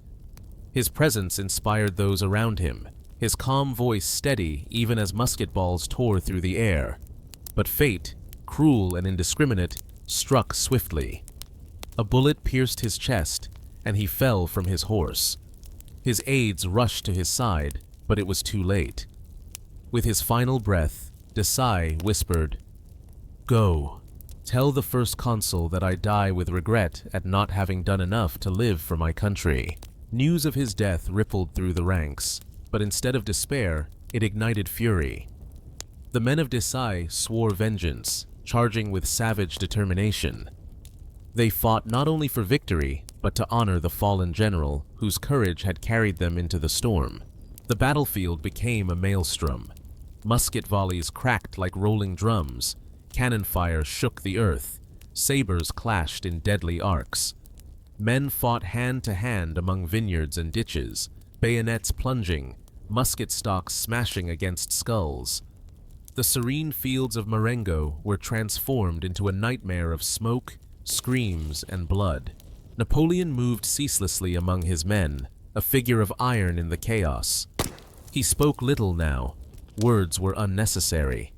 His presence inspired those around him, his calm voice steady even as musket balls tore through the air. But fate, cruel and indiscriminate, struck swiftly. A bullet pierced his chest, and he fell from his horse. His aides rushed to his side, but it was too late. With his final breath, Desailles whispered, "Go, tell the First Consul that I die with regret at not having done enough to live for my country." News of his death rippled through the ranks, but instead of despair, it ignited fury. The men of Desailles swore vengeance, charging with savage determination. They fought not only for victory, but to honor the fallen general whose courage had carried them into the storm. The battlefield became a maelstrom. Musket volleys cracked like rolling drums, cannon fire shook the earth, sabers clashed in deadly arcs. Men fought hand to hand among vineyards and ditches, bayonets plunging, musket stocks smashing against skulls. The serene fields of Marengo were transformed into a nightmare of smoke, screams, and blood. Napoleon moved ceaselessly among his men, a figure of iron in the chaos. He spoke little now. Words were unnecessary.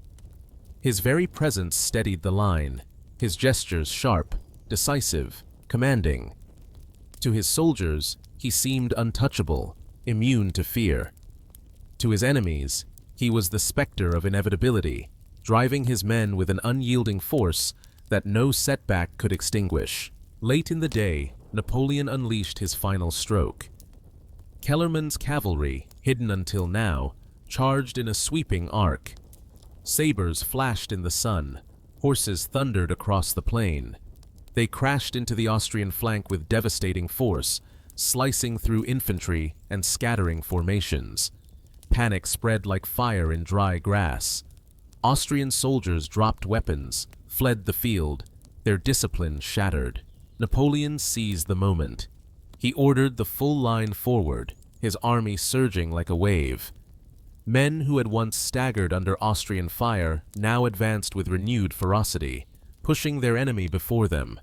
His very presence steadied the line, his gestures sharp, decisive, commanding. To his soldiers, he seemed untouchable, immune to fear. To his enemies, he was the specter of inevitability, driving his men with an unyielding force that no setback could extinguish. Late in the day, Napoleon unleashed his final stroke. Kellerman's cavalry, hidden until now, charged in a sweeping arc. Sabers flashed in the sun, horses thundered across the plain. They crashed into the Austrian flank with devastating force, slicing through infantry and scattering formations. Panic spread like fire in dry grass. Austrian soldiers dropped weapons, fled the field, their discipline shattered. Napoleon seized the moment. He ordered the full line forward, his army surging like a wave. Men who had once staggered under Austrian fire now advanced with renewed ferocity, pushing their enemy before them.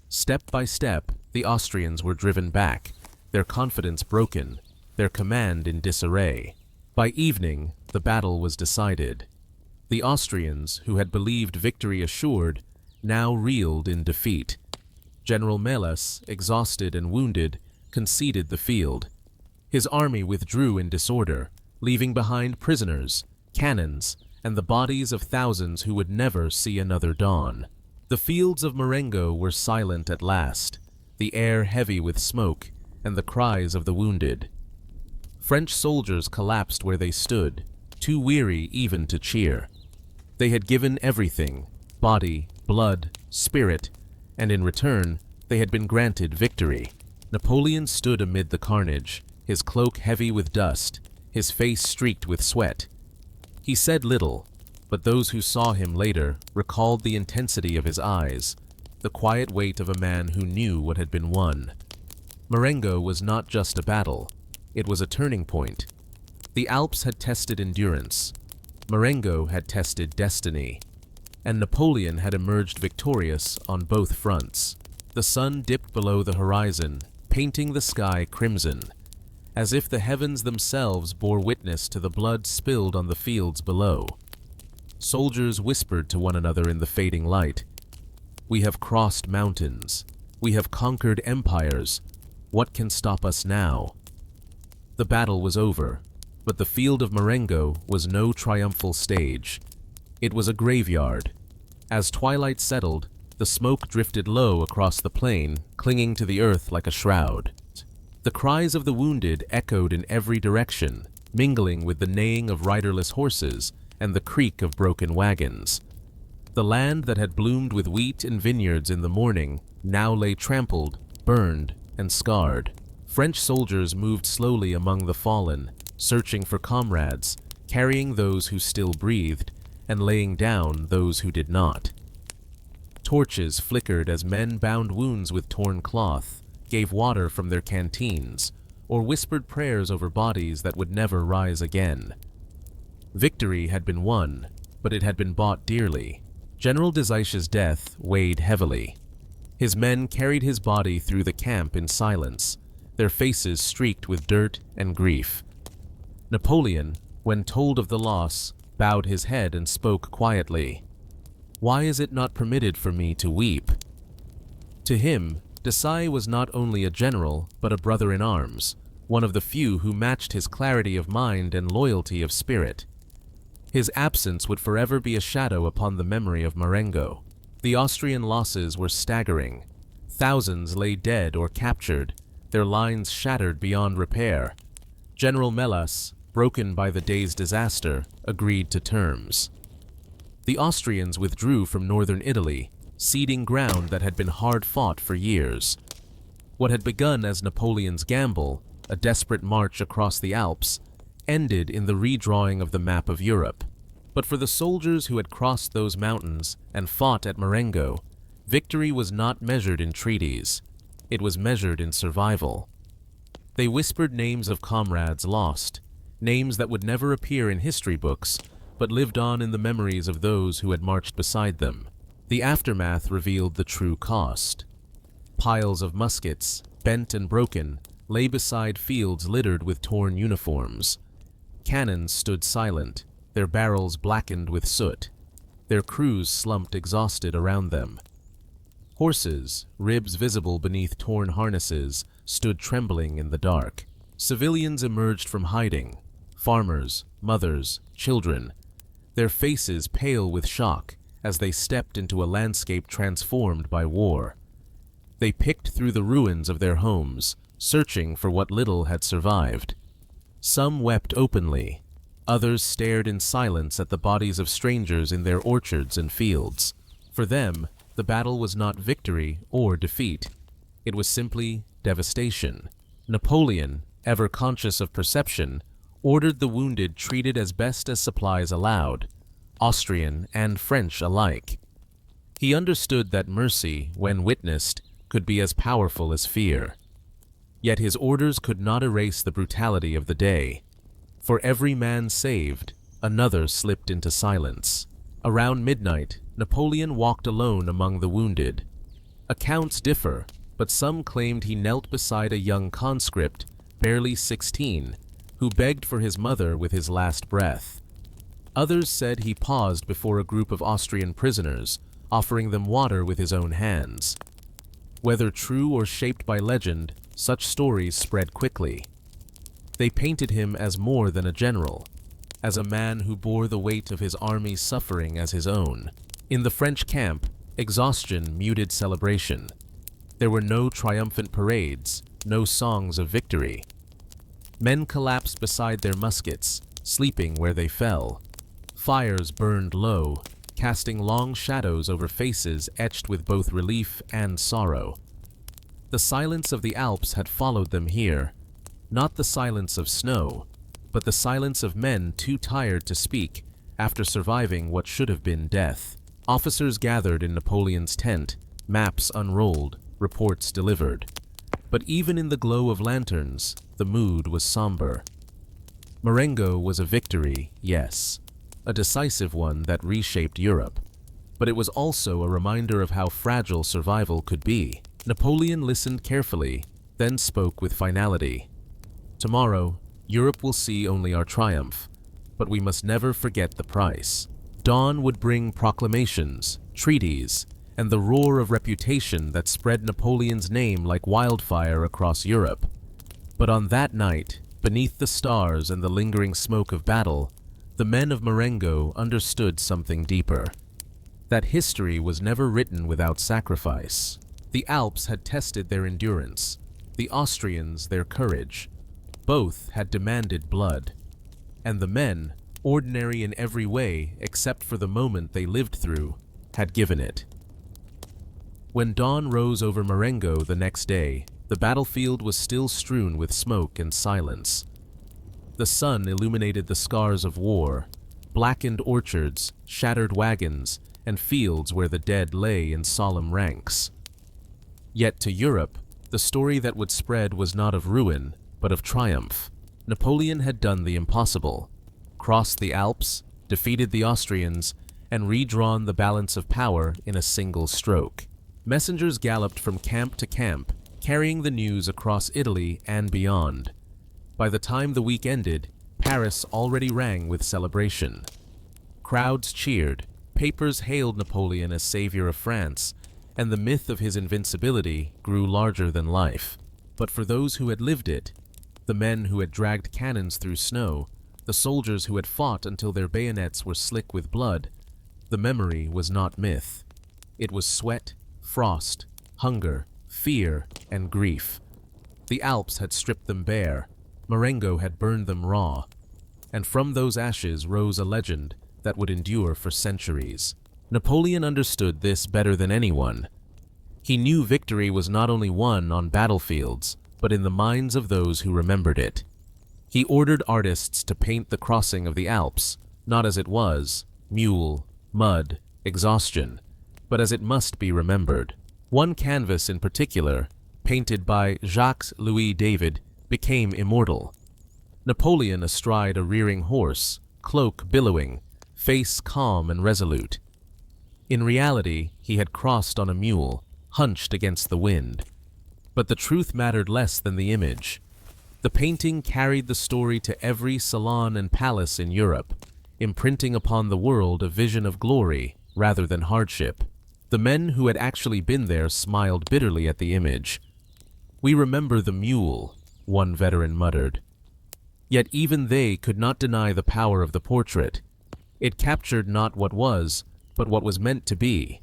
Step by step, the Austrians were driven back, their confidence broken, their command in disarray. By evening, the battle was decided. The Austrians, who had believed victory assured, now reeled in defeat. General Melas, exhausted and wounded, conceded the field. His army withdrew in disorder, leaving behind prisoners, cannons, and the bodies of thousands who would never see another dawn. The fields of Marengo were silent at last, the air heavy with smoke and the cries of the wounded. French soldiers collapsed where they stood, too weary even to cheer. They had given everything, body, blood, spirit, and in return, they had been granted victory. Napoleon stood amid the carnage, his cloak heavy with dust, his face streaked with sweat. He said little, but those who saw him later recalled the intensity of his eyes, the quiet weight of a man who knew what had been won. Marengo was not just a battle, it was a turning point. The Alps had tested endurance, Marengo had tested destiny, and Napoleon had emerged victorious on both fronts. The sun dipped below the horizon, painting the sky crimson, as if the heavens themselves bore witness to the blood spilled on the fields below. Soldiers whispered to one another in the fading light, "We have crossed mountains. We have conquered empires. What can stop us now?" The battle was over, but the field of Marengo was no triumphal stage. It was a graveyard. As twilight settled, the smoke drifted low across the plain, clinging to the earth like a shroud. The cries of the wounded echoed in every direction, mingling with the neighing of riderless horses and the creak of broken wagons. The land that had bloomed with wheat and vineyards in the morning now lay trampled, burned, and scarred. French soldiers moved slowly among the fallen, searching for comrades, carrying those who still breathed, and laying down those who did not. Torches flickered as men bound wounds with torn cloth, gave water from their canteens, or whispered prayers over bodies that would never rise again. Victory had been won, but it had been bought dearly. General Deseiche's death weighed heavily. His men carried his body through the camp in silence, their faces streaked with dirt and grief. Napoleon, when told of the loss, bowed his head and spoke quietly. "Why is it not permitted for me to weep?" To him, Deseiche was not only a general, but a brother in arms, one of the few who matched his clarity of mind and loyalty of spirit. His absence would forever be a shadow upon the memory of Marengo. The Austrian losses were staggering. Thousands lay dead or captured, their lines shattered beyond repair. General Melas, broken by the day's disaster, agreed to terms. The Austrians withdrew from northern Italy, ceding ground that had been hard fought for years. What had begun as Napoleon's gamble, a desperate march across the Alps, ended in the redrawing of the map of Europe. But for the soldiers who had crossed those mountains and fought at Marengo, victory was not measured in treaties. It was measured in survival. They whispered names of comrades lost, names that would never appear in history books, but lived on in the memories of those who had marched beside them. The aftermath revealed the true cost. Piles of muskets, bent and broken, lay beside fields littered with torn uniforms. Cannons stood silent, their barrels blackened with soot. Their crews slumped exhausted around them. Horses, ribs visible beneath torn harnesses, stood trembling in the dark. Civilians emerged from hiding, farmers, mothers, children, their faces pale with shock as they stepped into a landscape transformed by war. They picked through the ruins of their homes, searching for what little had survived. Some wept openly, others stared in silence at the bodies of strangers in their orchards and fields. For them, the battle was not victory or defeat. It was simply devastation. Napoleon, ever conscious of perception, ordered the wounded treated as best as supplies allowed, Austrian and French alike. He understood that mercy, when witnessed, could be as powerful as fear. Yet his orders could not erase the brutality of the day. For every man saved, another slipped into silence. Around midnight, Napoleon walked alone among the wounded. Accounts differ, but some claimed he knelt beside a young conscript, barely 16, who begged for his mother with his last breath. Others said he paused before a group of Austrian prisoners, offering them water with his own hands. Whether true or shaped by legend, such stories spread quickly. They painted him as more than a general, as a man who bore the weight of his army's suffering as his own. In the French camp, exhaustion muted celebration. There were no triumphant parades, no songs of victory. Men collapsed beside their muskets, sleeping where they fell. Fires burned low, casting long shadows over faces etched with both relief and sorrow. The silence of the Alps had followed them here, not the silence of snow, but the silence of men too tired to speak after surviving what should have been death. Officers gathered in Napoleon's tent, maps unrolled, reports delivered. But even in the glow of lanterns, the mood was somber. Marengo was a victory, yes, a decisive one that reshaped Europe. But it was also a reminder of how fragile survival could be. Napoleon listened carefully, then spoke with finality. Tomorrow, Europe will see only our triumph, but we must never forget the price. Dawn would bring proclamations, treaties, and the roar of reputation that spread Napoleon's name like wildfire across Europe. But on that night, beneath the stars and the lingering smoke of battle, the men of Marengo understood something deeper. That history was never written without sacrifice. The Alps had tested their endurance, the Austrians their courage. Both had demanded blood. And the men, ordinary in every way except for the moment they lived through, had given it. When dawn rose over Marengo the next day, the battlefield was still strewn with smoke and silence. The sun illuminated the scars of war, blackened orchards, shattered wagons, and fields where the dead lay in solemn ranks. Yet to Europe, the story that would spread was not of ruin, but of triumph. Napoleon had done the impossible, crossed the Alps, defeated the Austrians, and redrawn the balance of power in a single stroke. Messengers galloped from camp to camp, carrying the news across Italy and beyond. By the time the week ended, Paris already rang with celebration. Crowds cheered, papers hailed Napoleon as savior of France, and the myth of his invincibility grew larger than life. But for those who had lived it, the men who had dragged cannons through snow, the soldiers who had fought until their bayonets were slick with blood, the memory was not myth. It was sweat, frost, hunger, fear, and grief. The Alps had stripped them bare, Marengo had burned them raw, and from those ashes rose a legend that would endure for centuries. Napoleon understood this better than anyone. He knew victory was not only won on battlefields, but in the minds of those who remembered it. He ordered artists to paint the crossing of the Alps, not as it was, mule, mud, exhaustion, but as it must be remembered. One canvas in particular, painted by Jacques-Louis David, became immortal. Napoleon astride a rearing horse, cloak billowing, face calm and resolute. In reality, he had crossed on a mule, hunched against the wind. But the truth mattered less than the image. The painting carried the story to every salon and palace in Europe, imprinting upon the world a vision of glory rather than hardship. The men who had actually been there smiled bitterly at the image. "We remember the mule," one veteran muttered. Yet even they could not deny the power of the portrait. It captured not what was, but what was meant to be.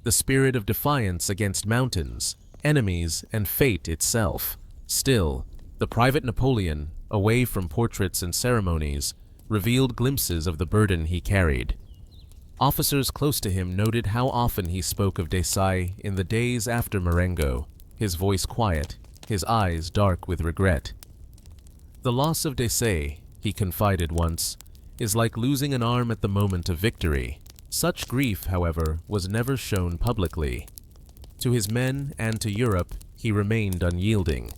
The spirit of defiance against mountains, enemies, and fate itself. Still, the private Napoleon, away from portraits and ceremonies, revealed glimpses of the burden he carried. Officers close to him noted how often he spoke of Desailles in the days after Marengo, his voice quiet, his eyes dark with regret. "The loss of Desailles," he confided once, "is like losing an arm at the moment of victory." Such grief, however, was never shown publicly. To his men and to Europe, he remained unyielding.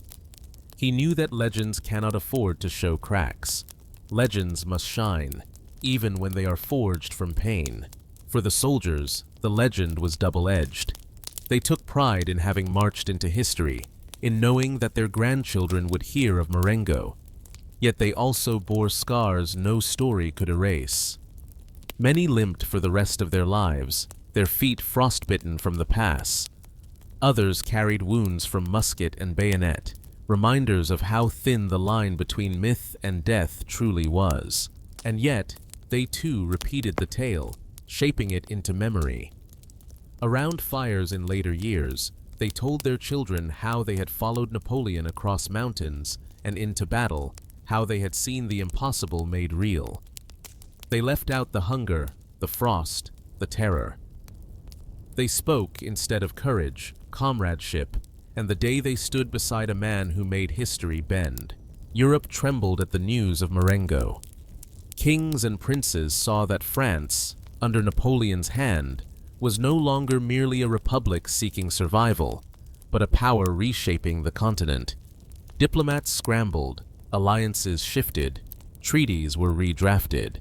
He knew that legends cannot afford to show cracks. Legends must shine, even when they are forged from pain. For the soldiers, the legend was double-edged. They took pride in having marched into history, in knowing that their grandchildren would hear of Marengo. Yet they also bore scars no story could erase. Many limped for the rest of their lives, their feet frostbitten from the pass. Others carried wounds from musket and bayonet, reminders of how thin the line between myth and death truly was. And yet, they too repeated the tale, shaping it into memory. Around fires in later years, they told their children how they had followed Napoleon across mountains and into battle, how they had seen the impossible made real. They left out the hunger, the frost, the terror. They spoke instead of courage, comradeship, and the day they stood beside a man who made history bend. Europe trembled at the news of Marengo. Kings and princes saw that France, under Napoleon's hand, was no longer merely a republic seeking survival, but a power reshaping the continent. Diplomats scrambled, alliances shifted, treaties were redrafted.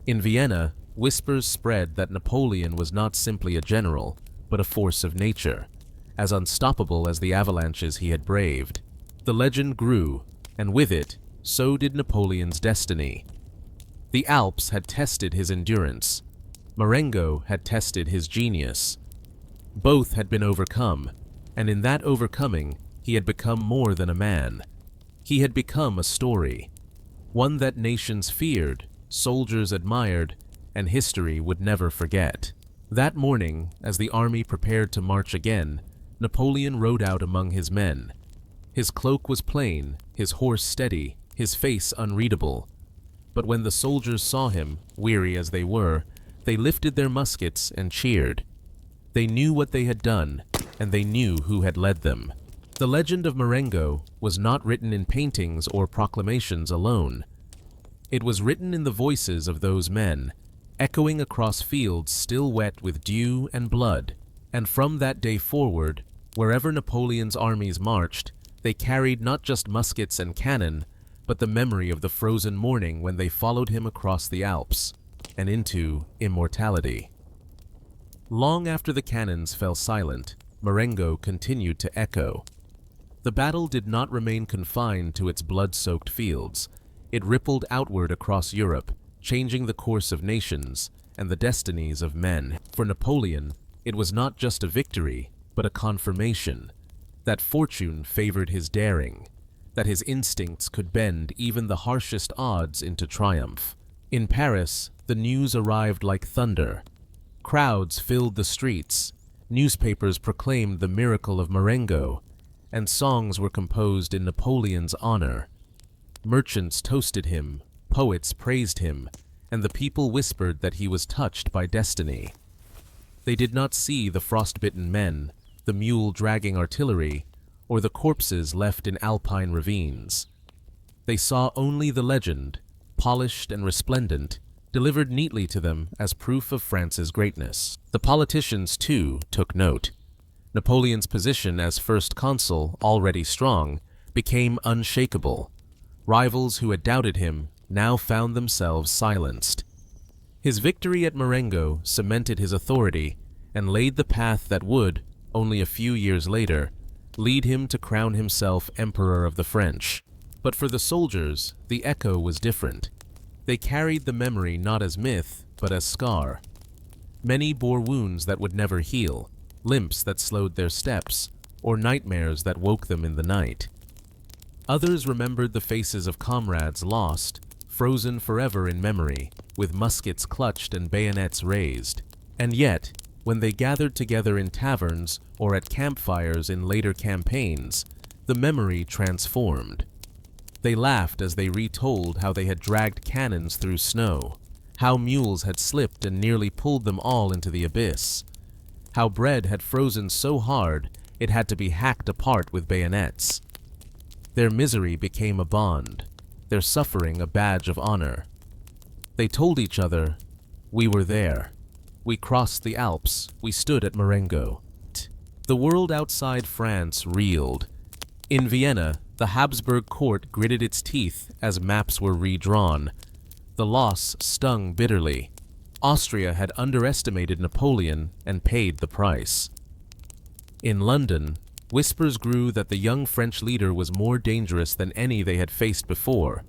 In Vienna, whispers spread that Napoleon was not simply a general, but a force of nature, as unstoppable as the avalanches he had braved. The legend grew, and with it, so did Napoleon's destiny. The Alps had tested his endurance. Marengo had tested his genius. Both had been overcome, and in that overcoming, he had become more than a man. He had become a story, one that nations feared, soldiers admired, and history would never forget. That morning, as the army prepared to march again, Napoleon rode out among his men. His cloak was plain, his horse steady, his face unreadable. But when the soldiers saw him, weary as they were, they lifted their muskets and cheered. They knew what they had done, and they knew who had led them. The legend of Marengo was not written in paintings or proclamations alone. It was written in the voices of those men, echoing across fields still wet with dew and blood. And from that day forward, wherever Napoleon's armies marched, they carried not just muskets and cannon, but the memory of the frozen morning when they followed him across the Alps and into immortality. Long after the cannons fell silent, Marengo continued to echo. The battle did not remain confined to its blood-soaked fields. It rippled outward across Europe, changing the course of nations and the destinies of men. For Napoleon, it was not just a victory, but a confirmation that fortune favored his daring, that his instincts could bend even the harshest odds into triumph. In Paris, the news arrived like thunder. Crowds filled the streets, newspapers proclaimed the miracle of Marengo, and songs were composed in Napoleon's honor. Merchants toasted him, poets praised him, and the people whispered that he was touched by destiny. They did not see the frostbitten men, the mule-dragging artillery, or the corpses left in Alpine ravines. They saw only the legend, polished and resplendent, delivered neatly to them as proof of France's greatness. The politicians, too, took note. Napoleon's position as first consul, already strong, became unshakable. Rivals who had doubted him now found themselves silenced. His victory at Marengo cemented his authority and laid the path that would, only a few years later, lead him to crown himself Emperor of the French. But for the soldiers, the echo was different. They carried the memory not as myth, but as scar. Many bore wounds that would never heal, limps that slowed their steps, or nightmares that woke them in the night. Others remembered the faces of comrades lost, frozen forever in memory, with muskets clutched and bayonets raised. And yet, when they gathered together in taverns or at campfires in later campaigns, the memory transformed. They laughed as they retold how they had dragged cannons through snow, how mules had slipped and nearly pulled them all into the abyss, how bread had frozen so hard it had to be hacked apart with bayonets. Their misery became a bond, their suffering a badge of honor. They told each other, "We were there. We crossed the Alps. We stood at Marengo." The The world outside France reeled. In Vienna, the Habsburg court gritted its teeth as maps were redrawn. The loss stung bitterly. Austria had underestimated Napoleon and paid the price. In London, whispers grew that the young French leader was more dangerous than any they had faced before,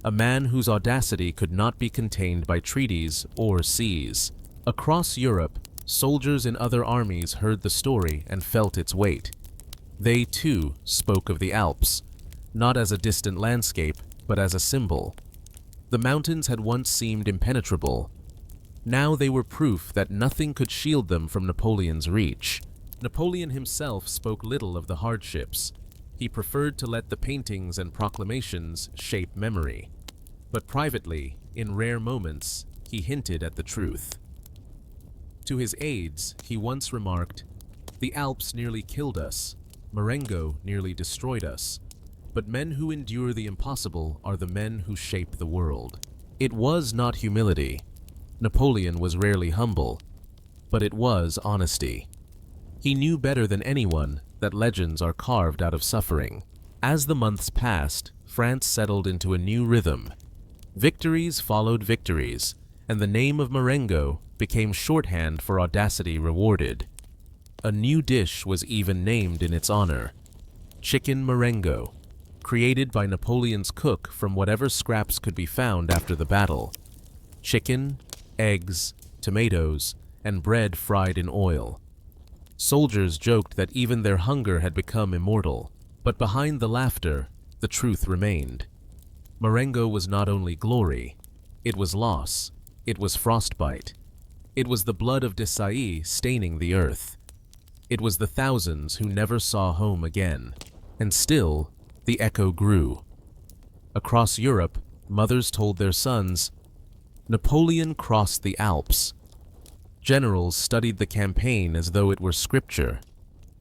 a man whose audacity could not be contained by treaties or seas. Across Europe, soldiers in other armies heard the story and felt its weight. They, too, spoke of the Alps, not as a distant landscape, but as a symbol. The mountains had once seemed impenetrable. Now they were proof that nothing could shield them from Napoleon's reach. Napoleon himself spoke little of the hardships. He preferred to let the paintings and proclamations shape memory. But privately, in rare moments, he hinted at the truth. To his aides, he once remarked, "The Alps nearly killed us. Marengo nearly destroyed us. But men who endure the impossible are the men who shape the world." It was not humility. Napoleon was rarely humble, but it was honesty. He knew better than anyone that legends are carved out of suffering. As the months passed, France settled into a new rhythm. Victories followed victories, and the name of Marengo became shorthand for audacity rewarded. A new dish was even named in its honor: chicken Marengo, created by Napoleon's cook from whatever scraps could be found after the battle. Chicken, eggs, tomatoes, and bread fried in oil. Soldiers joked that even their hunger had become immortal, but behind the laughter, the truth remained. Marengo was not only glory, it was loss, it was frostbite. It was the blood of Desailly staining the earth. It was the thousands who never saw home again. And still, the echo grew. Across Europe, mothers told their sons, "Napoleon crossed the Alps." Generals studied the campaign as though it were scripture.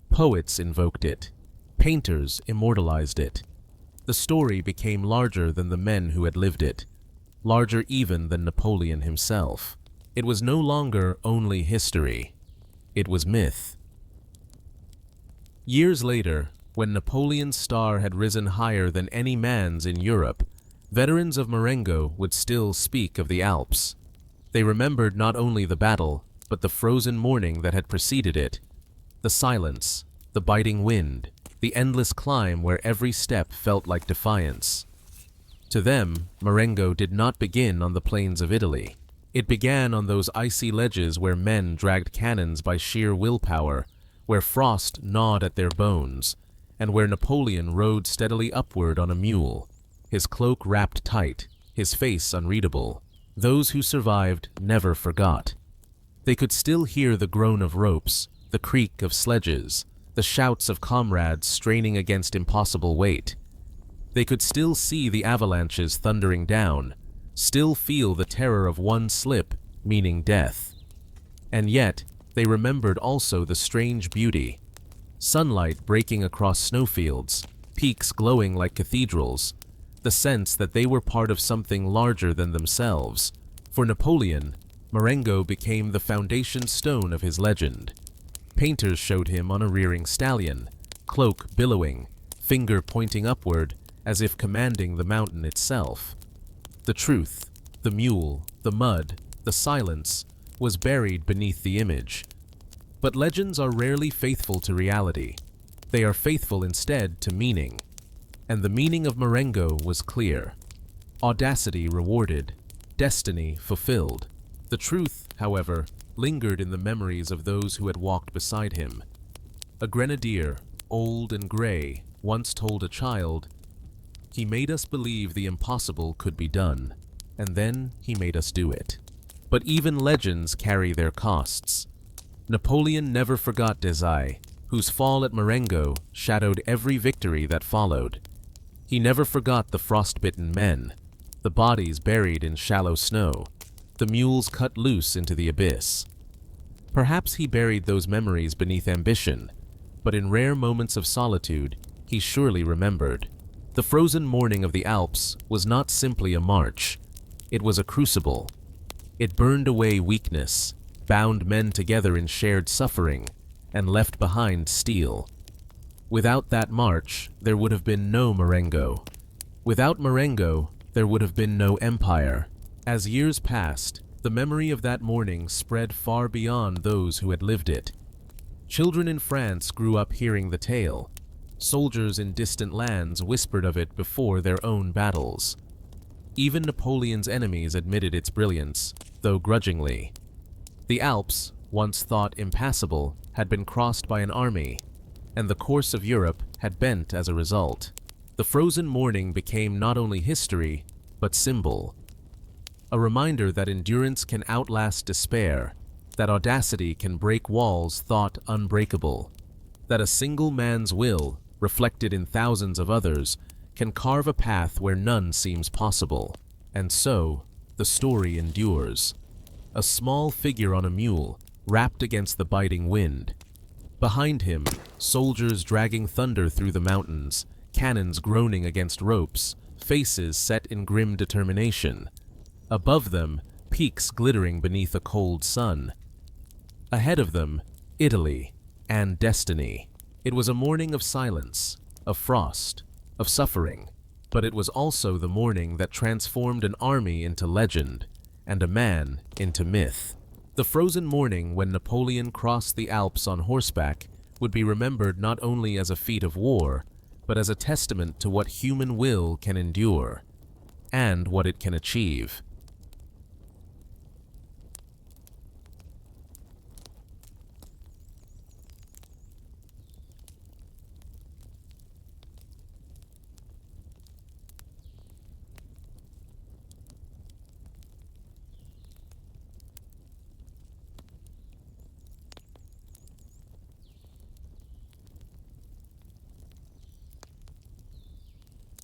Poets invoked it. Painters immortalized it. The story became larger than the men who had lived it, larger even than Napoleon himself. It was no longer only history. It was myth. Years later, when Napoleon's star had risen higher than any man's in Europe, veterans of Marengo would still speak of the Alps. They remembered not only the battle, but the frozen morning that had preceded it, the silence, the biting wind, the endless climb where every step felt like defiance. To them, Marengo did not begin on the plains of Italy. It began on those icy ledges where men dragged cannons by sheer willpower, where frost gnawed at their bones, and where Napoleon rode steadily upward on a mule, his cloak wrapped tight, his face unreadable. Those who survived never forgot. They could still hear the groan of ropes, the creak of sledges, the shouts of comrades straining against impossible weight. They could still see the avalanches thundering down, still feel the terror of one slip, meaning death. And yet, they remembered also the strange beauty: sunlight breaking across snowfields, peaks glowing like cathedrals, the sense that they were part of something larger than themselves. For Napoleon, Marengo became the foundation stone of his legend. Painters showed him on a rearing stallion, cloak billowing, finger pointing upward, as if commanding the mountain itself. The truth, the mule, the mud, the silence, was buried beneath the image. But legends are rarely faithful to reality. They are faithful instead to meaning. And the meaning of Marengo was clear. Audacity rewarded, destiny fulfilled. The truth, however, lingered in the memories of those who had walked beside him. A grenadier, old and gray, once told a child, "He made us believe the impossible could be done, and then he made us do it." But even legends carry their costs. Napoleon never forgot Desailly, whose fall at Marengo shadowed every victory that followed. He never forgot the frostbitten men, the bodies buried in shallow snow, the mules cut loose into the abyss. Perhaps he buried those memories beneath ambition, but in rare moments of solitude, he surely remembered. The frozen morning of the Alps was not simply a march. It was a crucible. It burned away weakness, bound men together in shared suffering, and left behind steel. Without that march, there would have been no Marengo. Without Marengo, there would have been no empire. As years passed, the memory of that morning spread far beyond those who had lived it. Children in France grew up hearing the tale. Soldiers in distant lands whispered of it before their own battles. Even Napoleon's enemies admitted its brilliance, though grudgingly. The Alps, once thought impassable, had been crossed by an army, and the course of Europe had bent as a result. The frozen morning became not only history, but symbol. A reminder that endurance can outlast despair, that audacity can break walls thought unbreakable, that a single man's will, reflected in thousands of others, can carve a path where none seems possible. And so, the story endures. A small figure on a mule, wrapped against the biting wind. Behind him, soldiers dragging thunder through the mountains, cannons groaning against ropes, faces set in grim determination. Above them, peaks glittering beneath a cold sun. Ahead of them, Italy and destiny. It was a morning of silence, of frost, of suffering, but it was also the morning that transformed an army into legend and a man into myth. The frozen morning when Napoleon crossed the Alps on horseback would be remembered not only as a feat of war, but as a testament to what human will can endure and what it can achieve.